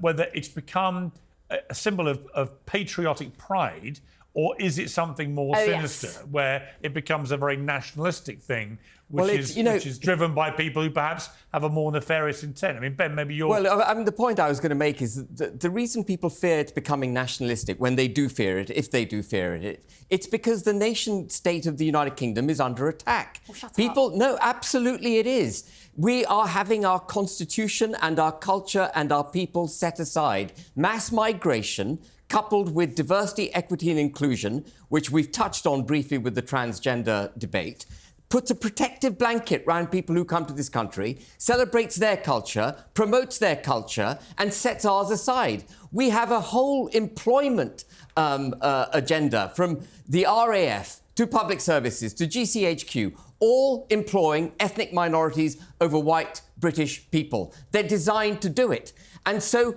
whether it's become a symbol of patriotic pride, or is it something more sinister, where it becomes a very nationalistic thing, which is driven by people who perhaps have a more nefarious intent? I mean, Ben, maybe you're... Well, I mean, the point I was going to make is that the reason people fear it becoming nationalistic, when they do fear it, if they do fear it, it's because the nation-state of the United Kingdom is under attack. Well, shut up. No, absolutely it is. We are having our constitution and our culture and our people set aside. Mass migration, coupled with diversity, equity and inclusion, which we've touched on briefly with the transgender debate, puts a protective blanket around people who come to this country, celebrates their culture, promotes their culture, and sets ours aside. We have a whole employment agenda, from the RAF to public services to GCHQ, all employing ethnic minorities over white British people. They're designed to do it. And so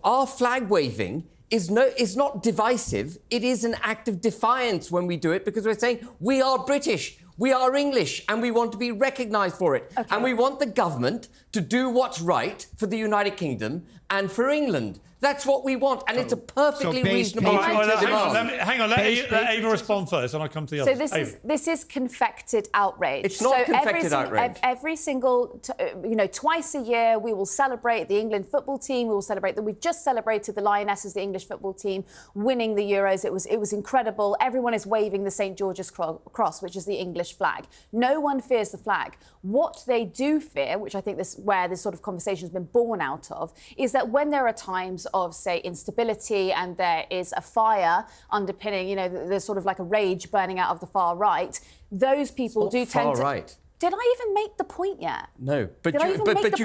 our flag waving is not divisive. It is an act of defiance when we do it, because we're saying we are British, we are English, and we want to be recognised for it. Okay. And we want the government to do what's right for the United Kingdom and for England. That's what we want, and it's a perfectly reasonable thing to demand. Hang on, let Ava respond first, and I'll come to the others. So this is confected outrage. It's not confected outrage. Every single, twice a year, we will celebrate the England football team. We will celebrate that. We've just celebrated the Lionesses, the English football team, winning the Euros. It was incredible. Everyone is waving the St George's cross, which is the English flag. No one fears the flag. What they do fear, which I think where this sort of conversation has been born out of, is that when there are times of, say, instability and there is a fire underpinning, there's sort of like a rage burning out of the far right, those people do tend to... Right. Did I even make the point yet? No, but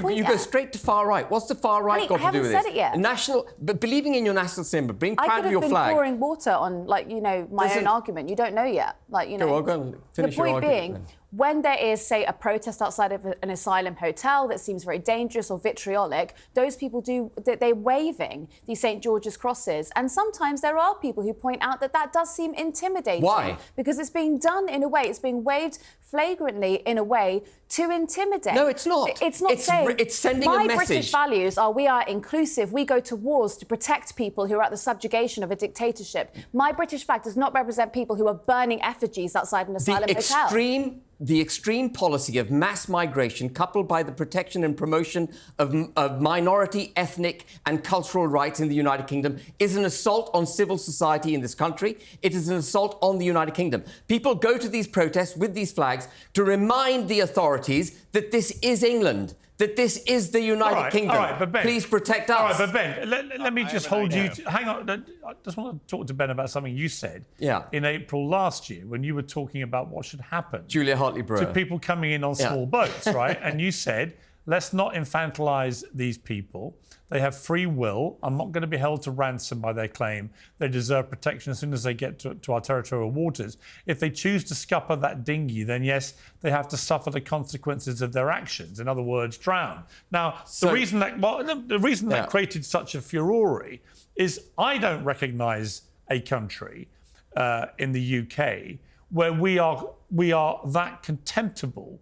you go straight to far right. What's the far right got to do with this? I haven't said it yet. But believing in your national symbol, being proud of your flag. I could have been pouring water on, my own argument. You don't know yet. Go on, finish your argument. The point being, when there is, say, a protest outside of an asylum hotel that seems very dangerous or vitriolic, those people they're waving these St George's crosses. And sometimes there are people who point out that does seem intimidating. Why? Because it's being done in a way, it's being waved flagrantly in a way to intimidate. No, it's not. It's sending a message. My British values are: we are inclusive, we go to wars to protect people who are at the subjugation of a dictatorship. My British flag does not represent people who are burning effigies outside an asylum hotel. The extreme policy of mass migration, coupled by the protection and promotion of minority, ethnic and cultural rights in the United Kingdom, is an assault on civil society in this country. It is an assault on the United Kingdom. People go to these protests with these flags to remind the authorities that this is England, that this is the United Kingdom. All right, but Ben, please protect us. All right, but Ben, let me just hold you... Hang on, I just want to talk to Ben about something you said in April last year when you were talking about what should happen Julia Hartley-Brewer. to people coming in on small boats, right? And you said let's not infantilize these people. They have free will. I'm not going to be held to ransom by their claim they deserve protection as soon as they get to our territorial waters. If they choose to scupper that dinghy, then yes, they have to suffer the consequences of their actions. In other words, drown. Now, the reason that created such a furore is I don't recognise a country in the UK where we are that contemptible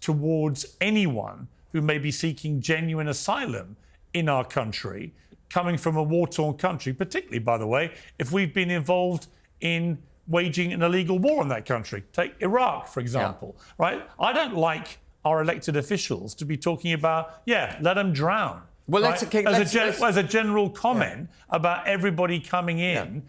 towards anyone who may be seeking genuine asylum in our country, coming from a war-torn country, particularly, by the way, if we've been involved in waging an illegal war in that country. Take Iraq, for example, right? I don't like our elected officials to be talking about, let them drown. Well, right? As a general comment about everybody coming in,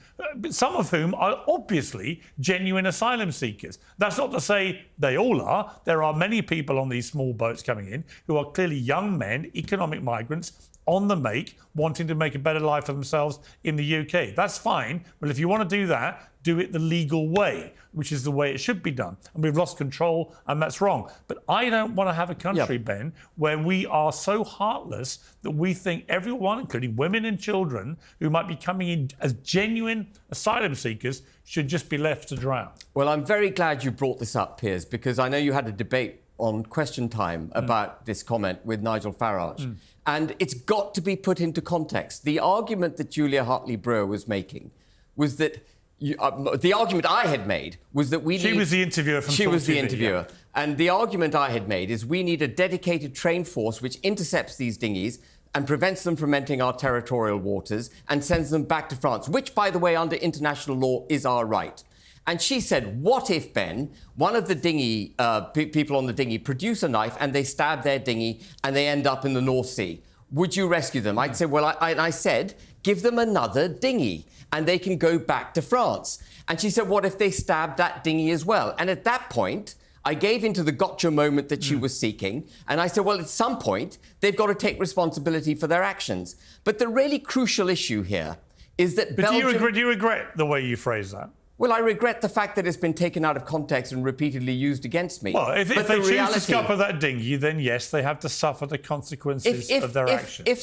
some of whom are obviously genuine asylum seekers. That's not to say they all are. There are many people on these small boats coming in who are clearly young men, economic migrants, on the make, wanting to make a better life for themselves in the UK. That's fine, but if you want to do that, do it the legal way, which is the way it should be done. And we've lost control, and that's wrong. But I don't want to have a country, Ben, where we are so heartless that we think everyone, including women and children, who might be coming in as genuine asylum seekers, should just be left to drown. Well, I'm very glad you brought this up, Piers, because I know you had a debate on Question Time about this comment with Nigel Farage. And it's got to be put into context. The argument that Julia Hartley-Brewer was making was that the argument I had made was that we need... She was the interviewer from She was the TV, interviewer. And the argument I had made is we need a dedicated trained force which intercepts these dinghies and prevents them from entering our territorial waters and sends them back to France, which, by the way, under international law is our right. And she said, what if, Ben, one of the dinghy, people on the dinghy produce a knife and they stab their dinghy and they end up in the North Sea? Would you rescue them? I'd say, well, I said, give them another dinghy and they can go back to France. And she said, what if they stab that dinghy as well? And at that point, I gave into the gotcha moment that she was seeking. And I said, well, at some point, they've got to take responsibility for their actions. But the really crucial issue here is that Belgium... do you regret the way you phrased that? Well, I regret the fact that it's been taken out of context and repeatedly used against me. Well, if they choose to scupper that dinghy, then yes, they have to suffer the consequences of their actions. If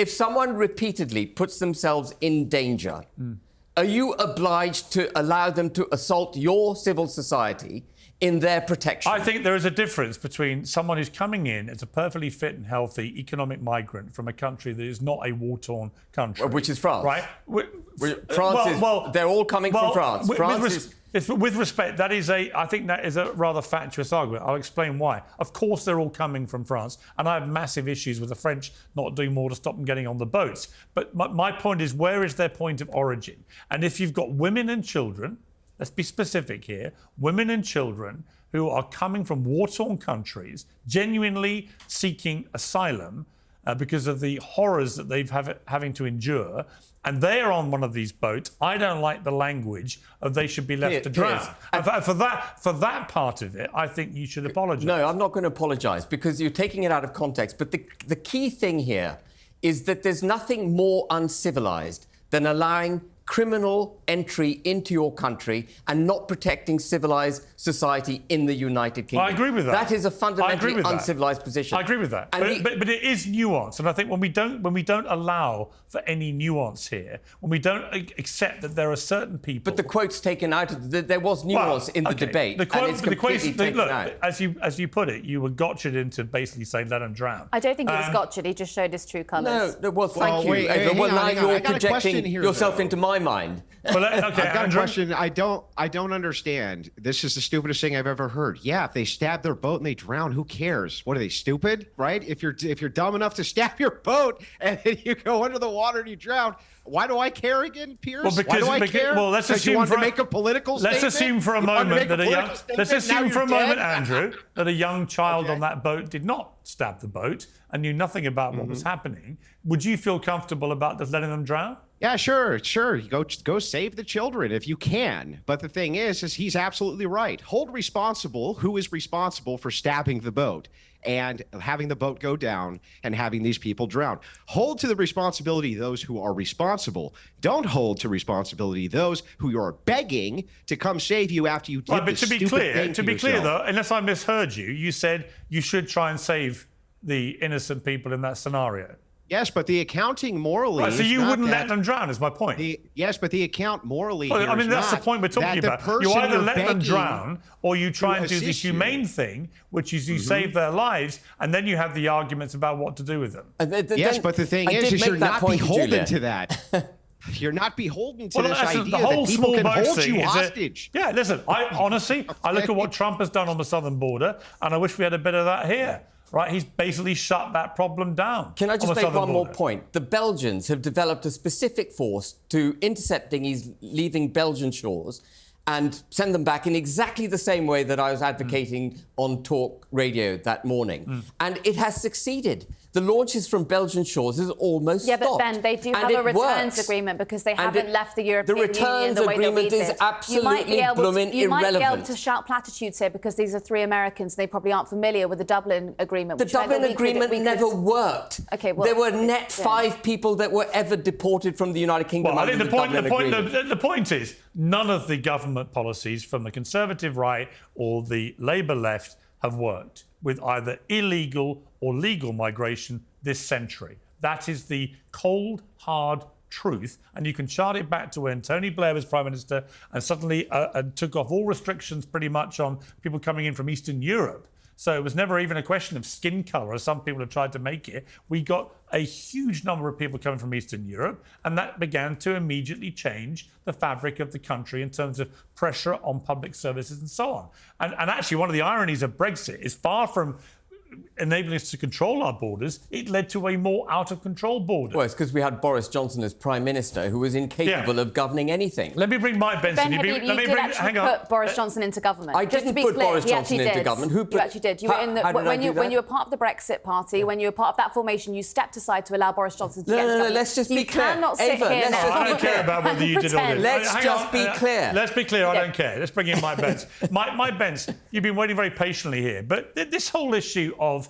someone repeatedly puts themselves in danger, are you obliged to allow them to assault your civil society in their protection? I think there is a difference between someone who's coming in as a perfectly fit and healthy economic migrant from a country that is not a war-torn country. Which is France. Right? They're all coming from France. With respect, I think that is a rather fatuous argument. I'll explain why. Of course, they're all coming from France, and I have massive issues with the French not doing more to stop them getting on the boats. But my point is, where is their point of origin? And if you've got women and children, let's be specific here, women and children who are coming from war-torn countries, genuinely seeking asylum because of the horrors that they've having to endure, and they're on one of these boats, I don't like the language of they should be left to drown. For that part of it, I think you should apologise. No, I'm not going to apologise because you're taking it out of context. But the key thing here is that there's nothing more uncivilised than allowing criminal entry into your country and not protecting civilised society in the United Kingdom. I agree with that. That is a fundamentally uncivilised position. I agree with that. But it is nuance, and I think when we don't allow for any nuance here, when we don't accept that there are certain people. But the quote's taken out. There was nuance in the debate. As you put it, you were gotcha'd into basically saying let them drown. I don't think he was gotcha'd. He just showed his true colours. No, well, thank you. Now you're projecting yourself into my mind. Well, I've got a question. I don't understand. This is the stupidest thing I've ever heard. Yeah, if they stab their boat and they drown, who cares? What are they, stupid? Right? If you're dumb enough to stab your boat and then you go under the water and you drown, why do I care again, Piers? Well, why do I care? Well, let's assume to make a political statement. Let's assume for a moment Andrew, that a young child on that boat did not stab the boat and knew nothing about what was happening. Would you feel comfortable about just letting them drown? Yeah, sure. Go save the children if you can. But the thing is he's absolutely right. Hold responsible who is responsible for stabbing the boat and having the boat go down and having these people drown. Hold to the responsibility those who are responsible. Don't hold to responsibility those who you are begging to come save you after you did Right, but this to be stupid thing clear, yourself. though, unless I misheard you, you said you should try and save the innocent people in that scenario. Yes, but the accounting morally. Right, so is you not wouldn't that, let them drown, is my point. Yes, but the account morally. Well, here I mean, is that's the not point we're talking that the about. person You either you're let them begging drown or you try to and do the assist you. humane thing, which is you save their lives, and then you have the arguments about what to do with them. Yes, but the thing is you're not beholden to that. You're not beholden to this listen, idea the whole that people small can boat hold thing you is hostage. yeah, listen, I honestly, I look at what Trump has done on the southern border, and I wish we had a bit of that here. Right, he's basically shut that problem down. Can I on just the make southern one more border. point? The Belgians have developed a specific force to intercepting his leaving Belgian shores and send them back in exactly the same way that I was advocating on talk radio that morning. And it has succeeded. The launches from Belgian shores is almost Yeah, stopped. but Ben, they do And have a it returns works. agreement because they And haven't left the European Union returns the way they agreement leave is it. absolutely blooming you might be able irrelevant. to shout platitudes here because these are three Americans. They probably aren't familiar with the Dublin Agreement. The which meant that Dublin Agreement never worked. Okay, well, there were net 5 people that were ever deported from the United Kingdom. Well, I think under the point is none of the government policies from the Conservative right or the Labour left have worked with either illegal or legal migration this century. That is the cold, hard truth. And you can chart it back to when Tony Blair was Prime Minister and suddenly took off all restrictions pretty much on people coming in from Eastern Europe. So it was never even a question of skin colour, as some people have tried to make it. We got a huge number of people coming from Eastern Europe, and that began to immediately change the fabric of the country in terms of pressure on public services and so on. And actually, one of the ironies of Brexit is far from enabling us to control our borders, it led to a more out-of-control border. Well, it's because we had Boris Johnson as Prime Minister, who was incapable of governing anything. Let me bring Mike Benz in. Ben Habib, you did actually put Boris Johnson into government. I Just didn't to be put clear, Boris he Johnson actually into did. government. Who put, You actually did. You were in the, when you were part of the Brexit Party, when you were part of that formation, you stepped aside to allow Boris Johnson to get into government. Let's just be clear. You cannot sit Ava, here now. I don't care about whether you did or didn't. Let's just be clear. Let's be clear, I don't care. Let's bring in Mike Benz. Mike Benz, you've been waiting very patiently here, but this whole issue of...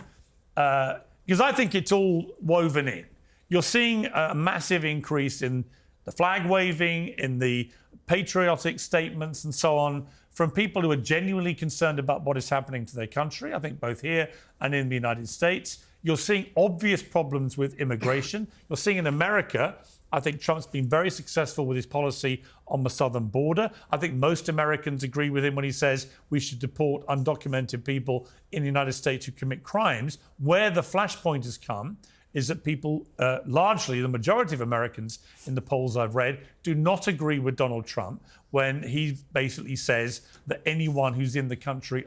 because I think it's all woven in. You're seeing a massive increase in the flag waving, in the patriotic statements and so on from people who are genuinely concerned about what is happening to their country, I think both here and in the United States. You're seeing obvious problems with immigration. You're seeing in America, I think Trump's been very successful with his policy on the southern border. I think most Americans agree with him when he says we should deport undocumented people in the United States who commit crimes. Where the flashpoint has come is that people, largely the majority of Americans in the polls I've read, do not agree with Donald Trump when he basically says that anyone who's in the country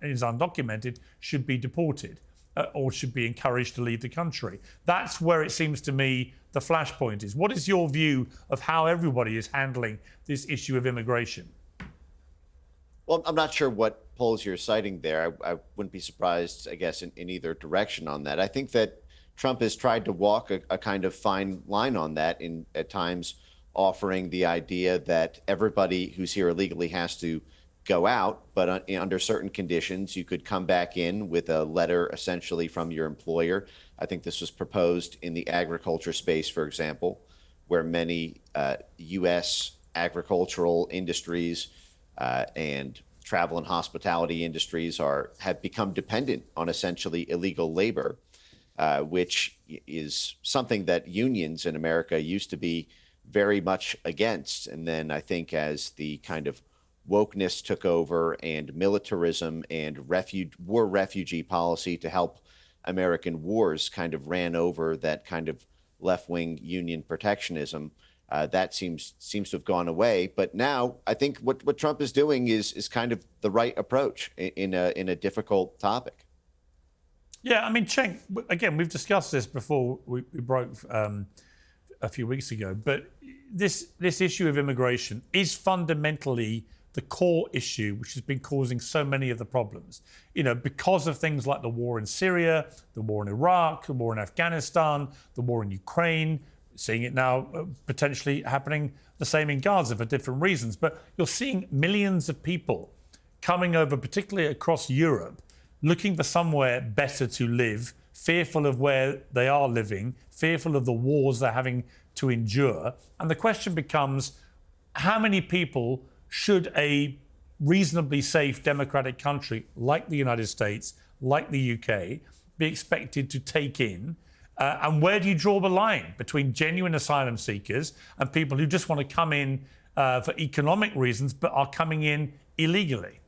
is undocumented should be deported or should be encouraged to leave the country. That's where it seems to me the flashpoint is. What is your view of how everybody is handling this issue of immigration? Well, I'm not sure what polls you're citing there. I wouldn't be surprised, I guess, in either direction on that. I think that Trump has tried to walk a kind of fine line on that at times, offering the idea that everybody who's here illegally has to go out, but under certain conditions, you could come back in with a letter essentially from your employer. I think this was proposed in the agriculture space, for example, where many U.S. agricultural industries and travel and hospitality industries have become dependent on essentially illegal labor, which is something that unions in America used to be very much against. And then I think as the kind of wokeness took over and militarism and war refugee policy to help American wars kind of ran over that kind of left-wing union protectionism, that seems to have gone away. But now I think what Trump is doing is kind of the right approach in a difficult topic. Yeah, I mean, Cenk, again, we've discussed this before we broke a few weeks ago, but this issue of immigration is fundamentally the core issue which has been causing so many of the problems. You know, because of things like the war in Syria, the war in Iraq, the war in Afghanistan, the war in Ukraine, seeing it now potentially happening the same in Gaza for different reasons. But you're seeing millions of people coming over, particularly across Europe, looking for somewhere better to live, fearful of where they are living, fearful of the wars they're having to endure. And the question becomes, how many people should a reasonably safe democratic country like the United States, like the UK, be expected to take in? And where do you draw the line between genuine asylum seekers and people who just want to come in for economic reasons but are coming in illegally?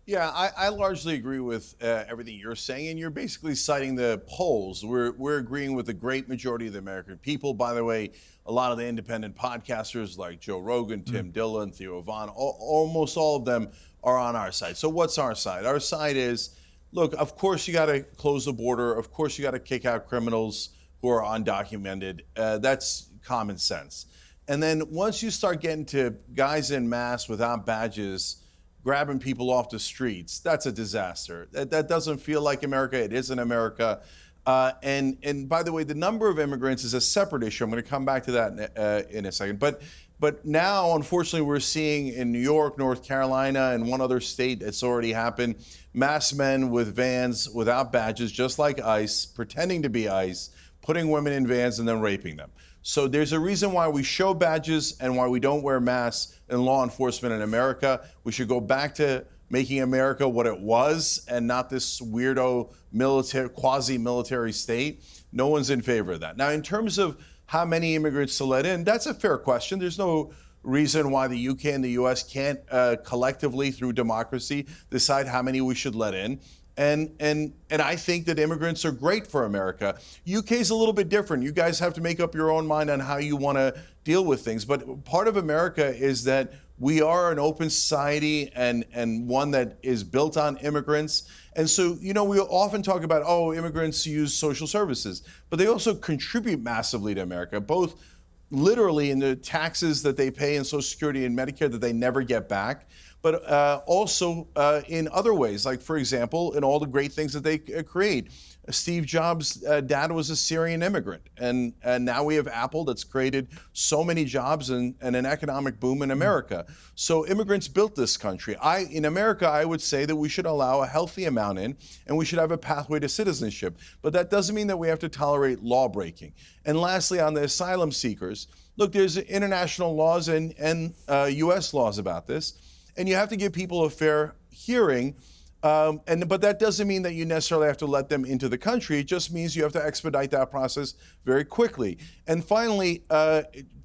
Yeah, I largely agree with everything you're saying, and you're basically citing the polls. We're agreeing with the great majority of the American people. By the way, a lot of the independent podcasters like Joe Rogan, Tim Dillon, Theo Von, almost all of them are on our side. So what's our side? Our side is, look, of course you got to close the border. Of course you got to kick out criminals who are undocumented. That's common sense. And then once you start getting to guys en masse without badges, grabbing people off the streets, that's a disaster. That doesn't feel like America. It isn't America. And by the way, the number of immigrants is a separate issue. I'm going to come back to that in a second. But now, unfortunately, we're seeing in New York, North Carolina, and one other state it's already happened, mass men with vans without badges, just like ICE, pretending to be ICE, putting women in vans and then raping them. So there's a reason why we show badges and why we don't wear masks in law enforcement in America. We should go back to making America what it was and not this weirdo military, quasi-military state. No one's in favor of that. Now, in terms of how many immigrants to let in, that's a fair question. There's no reason why the UK and the US can't collectively, through democracy, decide how many we should let in. And I think that immigrants are great for America. UK is a little bit different. You guys have to make up your own mind on how you want to deal with things. But part of America is that we are an open society and one that is built on immigrants. And so, you know, we often talk about, oh, immigrants use social services, but they also contribute massively to America, both literally in the taxes that they pay in Social Security and Medicare that they never get back, but also in other ways, like, for example, in all the great things that they create. Steve Jobs' dad was a Syrian immigrant, and now we have Apple that's created so many jobs and an economic boom in America. So immigrants built this country. In America, I would say that we should allow a healthy amount in, and we should have a pathway to citizenship. But that doesn't mean that we have to tolerate law breaking. And lastly, on the asylum seekers, look, there's international laws and U.S. laws about this, and you have to give people a fair hearing. But that doesn't mean that you necessarily have to let them into the country. It just means you have to expedite that process very quickly. And finally,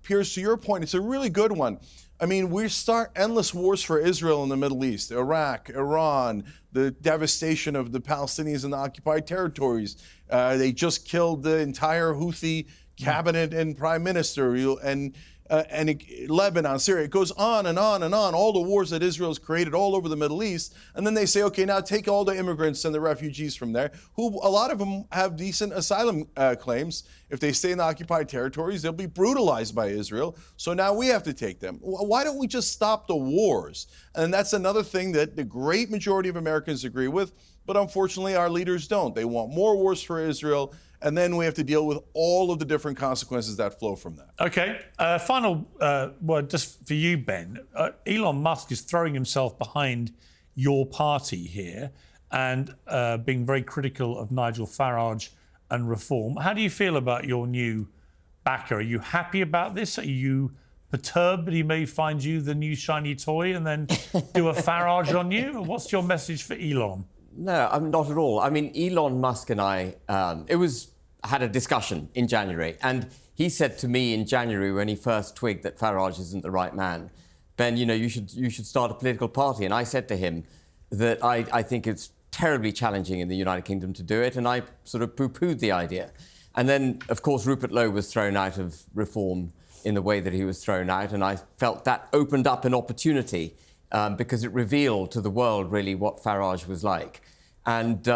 Piers, to your point, it's a really good one. I mean, we start endless wars for Israel in the Middle East, Iraq, Iran, the devastation of the Palestinians in the occupied territories. They just killed the entire Houthi cabinet and prime minister, and Lebanon, Syria. It goes on and on and on, all the wars that Israel's created all over the Middle East. And then they say, okay, now take all the immigrants and the refugees from there, who a lot of them have decent asylum claims. If they stay in the occupied territories, they'll be brutalized by Israel. So now we have to take them. Why don't we just stop the wars? And that's another thing that the great majority of Americans agree with, but unfortunately our leaders don't. They want more wars for Israel, and then we have to deal with all of the different consequences that flow from that. OK, final word just for you, Ben. Elon Musk is throwing himself behind your party here and being very critical of Nigel Farage and reform. How do you feel about your new backer? Are you happy about this? Are you perturbed that he may find you the new shiny toy and then do a Farage on you? What's your message for Elon? No, I'm not at all. I mean, Elon Musk and I, had a discussion in January, and he said to me in January when he first twigged that Farage isn't the right man, Ben, you know, you should start a political party. And I said to him that I think it's terribly challenging in the United Kingdom to do it, and I sort of poo-pooed the idea. And then, of course, Rupert Lowe was thrown out of reform in the way that he was thrown out, and I felt that opened up an opportunity because it revealed to the world really what Farage was like. And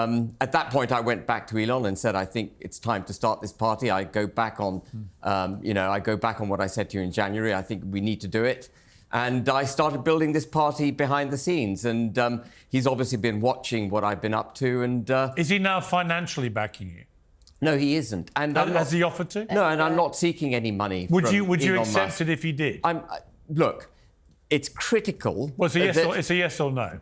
at that point, I went back to Elon and said, I think it's time to start this party. I go back on, I go back on what I said to you in January. I think we need to do it. And I started building this party behind the scenes. And he's obviously been watching what I've been up to. And is he now financially backing you? No, he isn't. And Has he offered to? No, and I'm not seeking any money. Would from you Elon accept Musk. it if he did? Look, it's critical. Well, it's a yes or no.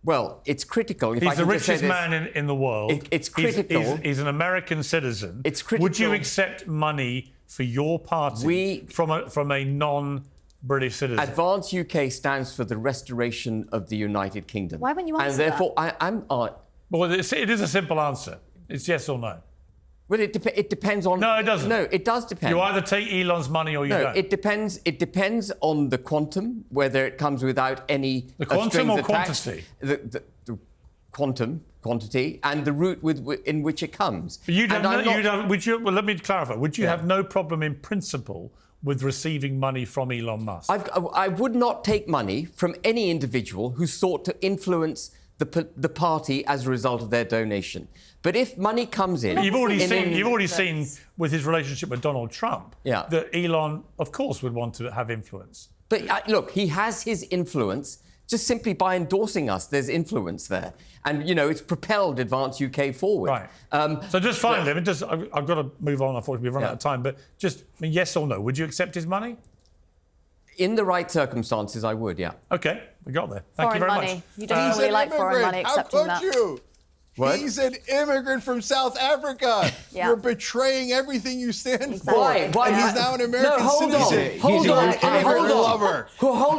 Well, it's critical. If He's I the can just say richest this, man in the world. It's critical. He's an American citizen. It's critical. Would you accept money for your party from a non-British citizen? Advance UK stands for the restoration of the United Kingdom. Why wouldn't you answer And therefore, I'm. Well, it is a simple answer. It's yes or no. Well, it depends on. No, it doesn't. No, it does depend. You either take Elon's money or you No, don't. it depends. It depends on the quantum, whether it comes without any. The quantum strings or attached. quantity? The quantity, and the route in which it comes. But well, let me clarify. Would you have no problem in principle with receiving money from Elon Musk? I would not take money from any individual who sought to influence the party as a result of their donation. But if money comes in... You've already seen with his relationship with Donald Trump that Elon, of course, would want to have influence. But look, he has his influence just simply by endorsing us. There's influence there. And, it's propelled Advance UK forward. Right. So just finally, I've got to move on, unfortunately, we've run out of time, but just yes or no, would you accept his money? In the right circumstances, I would, yeah. OK, we got there. Thank you very much. You don't really like foreign money accepting that. How could you? What? He's an immigrant from South Africa. Yeah. You're betraying everything you stand for. Why? And he's now an American citizen. Hold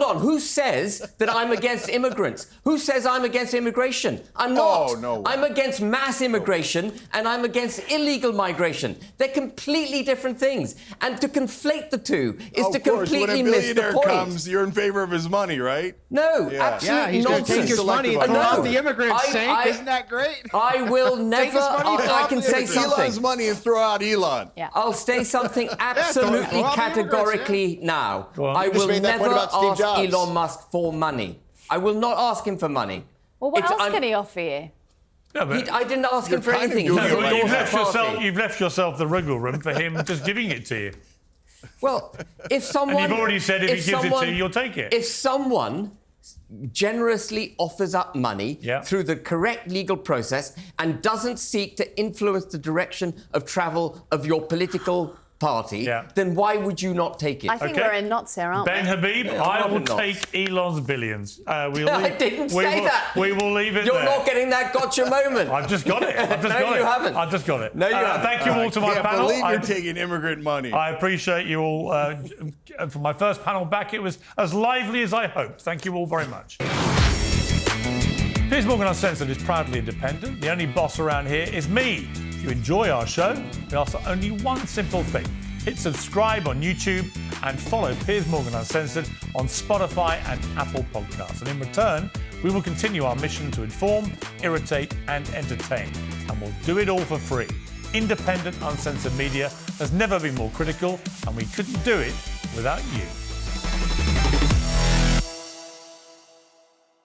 on. Who says that I'm against immigrants? Who says I'm against immigration? I'm not. Oh, no. I'm against mass immigration and I'm against illegal migration. They're completely different things. And to conflate the two is to completely miss the point. When a billionaire comes, you're in favor of his money, right? No, absolutely he's going to nonsense. take his money and throw out the immigrants, Cenk. Isn't that great? I will never. I can say something. Elon's money and throw out Elon. Yeah. I'll say something absolutely categorically now. I will never ask Elon Musk for money. I will not ask him for money. Well, what else can he offer you? I didn't ask him for anything. You've left yourself the wriggle room for him just giving it to you. Well, if someone... And you've already said if he gives it to you, you'll take it. If someone generously offers up money through the correct legal process and doesn't seek to influence the direction of travel of your political party, then why would you not take it? I think we're in knots here, aren't Ben Habib, I will take Elon's billions. I didn't say that. We will leave it You're there. not getting that gotcha moment. I've just got it. You haven't. I've just got it. No, you haven't. Thank you all to my panel. I can't believe you're taking immigrant money. I appreciate you all. For my first panel back, it was as lively as I hoped. Thank you all very much. Piers Morgan Uncensored is proudly independent. The only boss around here is me. If you enjoy our show, we ask for only one simple thing. Hit subscribe on YouTube and follow Piers Morgan Uncensored on Spotify and Apple Podcasts. And in return, we will continue our mission to inform, irritate and entertain. And we'll do it all for free. Independent, uncensored media has never been more critical, and we couldn't do it without you.